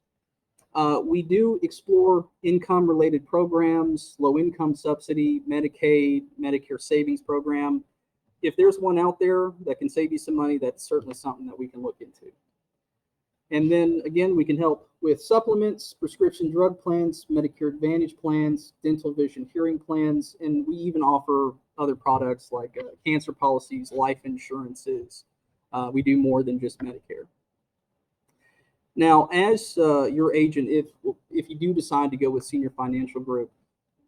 We do explore income-related programs, low-income subsidy, Medicaid, Medicare savings program. If there's one out there that can save you some money, that's certainly something that we can look into. And then, again, we can help with supplements, prescription drug plans, Medicare Advantage plans, dental, vision, hearing plans, and we even offer other products like cancer policies, life insurances. We do more than just Medicare. Now, as your agent, if you do decide to go with Senior Financial Group,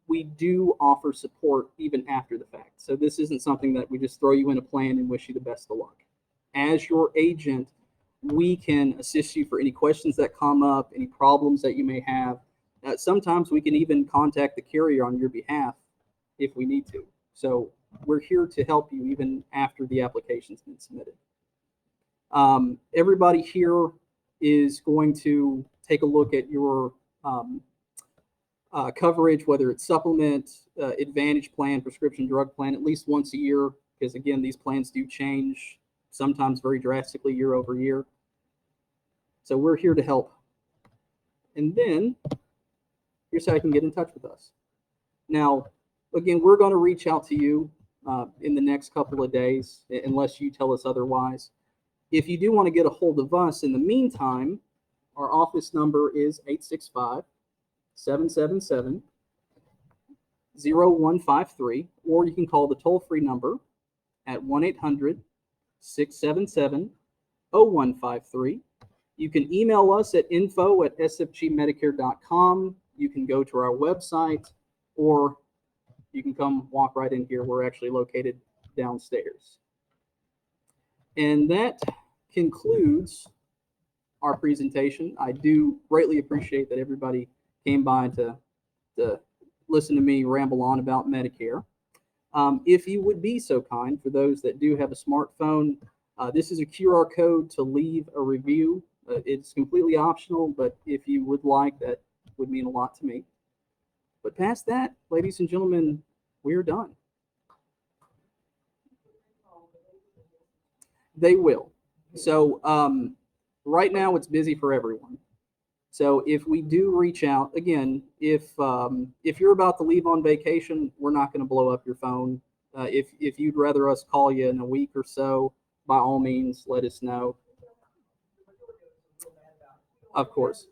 we do offer support even after the fact. So this isn't something that we just throw you in a plan and wish you the best of luck. As your agent, we can assist you for any questions that come up, any problems that you may have. Sometimes we can even contact the carrier on your behalf if we need to. So we're here to help you even after the application's been submitted. Everybody here is going to take a look at your coverage, whether it's supplement, Advantage plan, prescription drug plan, at least once a year, because again, these plans do change, sometimes very drastically year over year. So we're here to help. And then here's how you can get in touch with us. Now, again, we're going to reach out to you in the next couple of days, unless you tell us otherwise. If you do want to get a hold of us in the meantime, our office number is 865-777-0153, or you can call the toll-free number at 1-800-677-0153. You can email us at info@sfgmedicare.com. You can go to our website, or you can come walk right in here. We're actually located downstairs. And that concludes our presentation. I do greatly appreciate that everybody came by to listen to me ramble on about Medicare. If you would be so kind, for those that do have a smartphone, this is a QR code to leave a review. It's completely optional, but if you would like, that would mean a lot to me. But past that, ladies and gentlemen, we're done. They will. So right now it's busy for everyone. So if we do reach out, again, if you're about to leave on vacation, we're not going to blow up your phone. If you'd rather us call you in a week or so, by all means, let us know. Of course.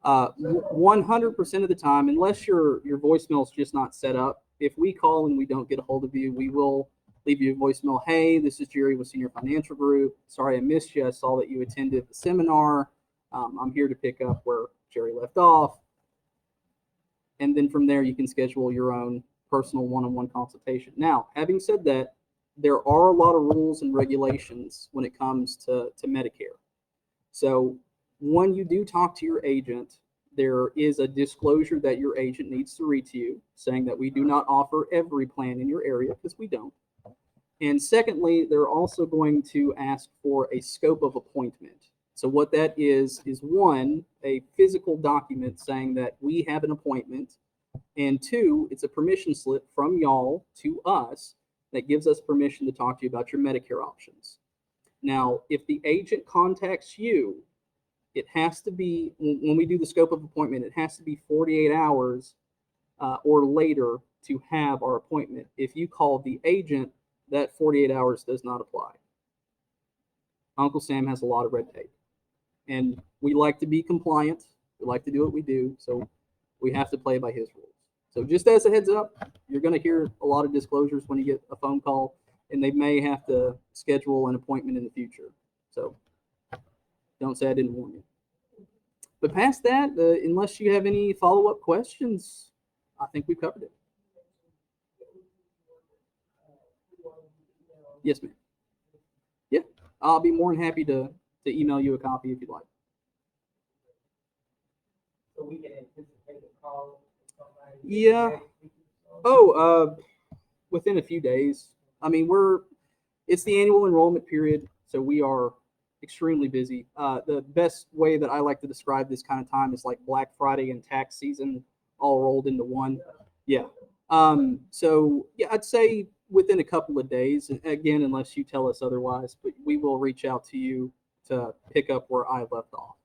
100% of the time, unless your voicemail is just not set up, if we call and we don't get a hold of you, we will leave you a voicemail. Hey, this is Jerry with Senior Financial Group. Sorry I missed you. I saw that you attended the seminar. I'm here to pick up where Jerry left off. And then from there, you can schedule your own personal one-on-one consultation. Now, having said that, there are a lot of rules and regulations when it comes to Medicare. So when you do talk to your agent, there is a disclosure that your agent needs to read to you saying that we do not offer every plan in your area, because we don't. And secondly, they're also going to ask for a scope of appointment. So what that is one, a physical document saying that we have an appointment, and two, it's a permission slip from y'all to us that gives us permission to talk to you about your Medicare options. Now, if the agent contacts you, it has to be, when we do the scope of appointment, it has to be 48 hours or later to have our appointment. If you call the agent, that 48 hours does not apply. Uncle Sam has a lot of red tape, and we like to be compliant. We like to do what we do, so we have to play by his rules. So just as a heads up, you're going to hear a lot of disclosures when you get a phone call, and they may have to schedule an appointment in the future. So don't say I didn't warn you. But past that, unless you have any follow-up questions, I think we've covered it. Yes, ma'am. Yeah, I'll be more than happy to email you a copy if you'd like. So we can anticipate a call from somebody. Yeah. next week or so? Oh, within a few days. I mean, it's the annual enrollment period, so we are extremely busy. The best way that I like to describe this kind of time is like Black Friday and tax season all rolled into one. Yeah. So yeah, I'd say within a couple of days, again, unless you tell us otherwise, but we will reach out to you to pick up where I left off.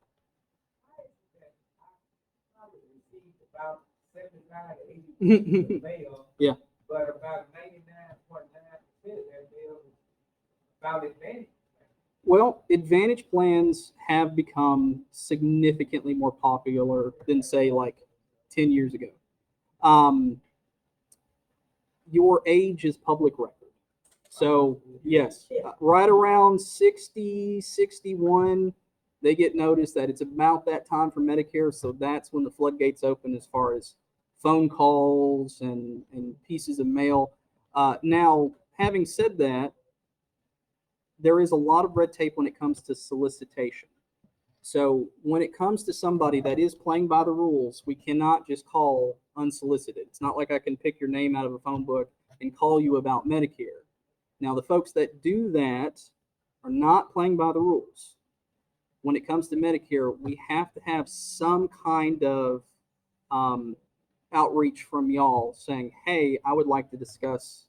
Probably received about 75 to 80% of mail. Yeah. But about 99.9% of that mail is about Advantage. Well, Advantage plans have become significantly more popular than, say, like 10 years ago. Your age is public record. So, yes, right around 60, 61, they get notice that it's about that time for Medicare. So that's when the floodgates open as far as phone calls and pieces of mail. Now, having said that, there is a lot of red tape when it comes to solicitation. So when it comes to somebody that is playing by the rules, we cannot just call unsolicited. It's not like I can pick your name out of a phone book and call you about Medicare. Now, the folks that do that are not playing by the rules. When it comes to Medicare, we have to have some kind of outreach from y'all saying, hey, I would like to discuss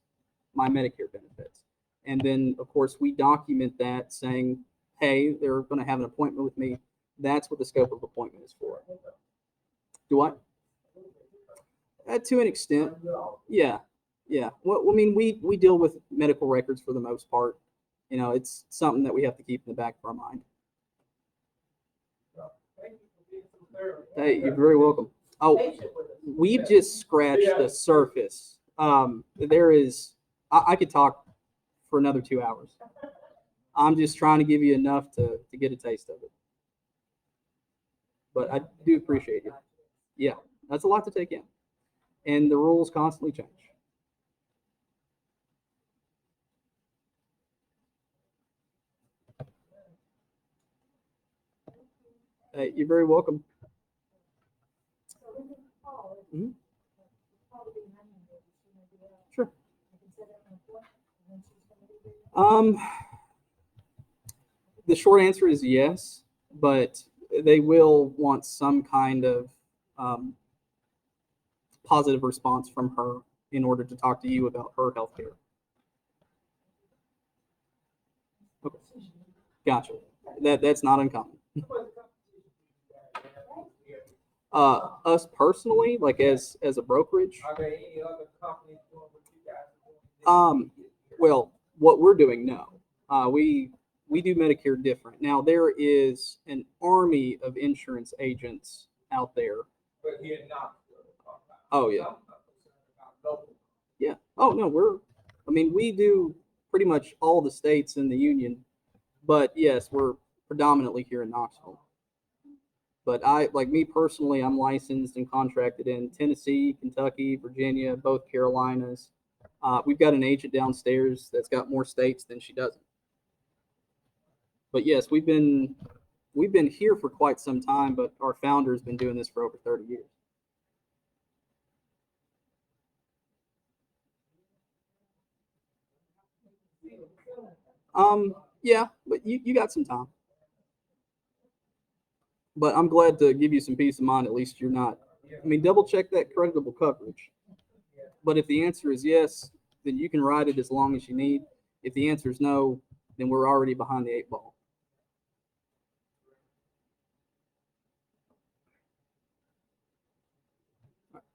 my Medicare benefits. And then, of course, we document that saying, hey, they're going to have an appointment with me. That's what the scope of appointment is for. Do what? To an extent. Yeah. Yeah. Well, I mean, we deal with medical records for the most part. You know, it's something that we have to keep in the back of our mind. Thank you for being so thorough. Hey, you're very welcome. Oh, Patient with us. we've just scratched the surface. There is, I could talk for another 2 hours. I'm just trying to give you enough to get a taste of it. But I do appreciate you. Yeah, that's a lot to take in. And the rules constantly change. Hey, you're very welcome. So we can call. Mhm. Call the behind you, she may be out. Sure. I can set up an appointment, and then she's gonna be there. The short answer is yes, but they will want some kind of positive response from her in order to talk to you about her health care. Okay. Gotcha. That's not uncommon. Us personally, like as a brokerage, Are there any other companies doing what you guys are doing? well, what we're doing, no. We we do Medicare different. Now there is an army of insurance agents out there. But he had not. Oh yeah, yeah. Oh no, I mean, we do pretty much all the states in the union, but yes, we're predominantly here in Knoxville. But like me personally, I'm licensed and contracted in Tennessee, Kentucky, Virginia, both Carolinas. We've got an agent downstairs that's got more states than she doesn't. But yes, we've been here for quite some time, but our founder's been doing this for over 30 years. Yeah, but you got some time. But I'm glad to give you some peace of mind. At least you're not. I mean, double check that creditable coverage. But if the answer is yes, then you can ride it as long as you need. If the answer is no, then we're already behind the 8 ball.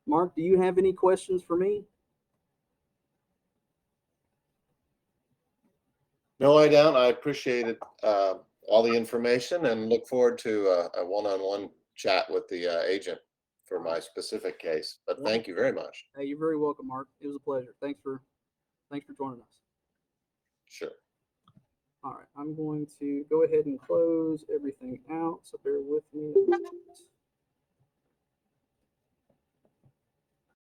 Mark, do you have any questions for me? No, I don't. I appreciated all the information and look forward to a one-on-one chat with the agent for my specific case. But thank you very much. Hey, you're very welcome, Mark. It was a pleasure. Thanks for joining us. Sure. All right, I'm going to go ahead and close everything out. So bear with me.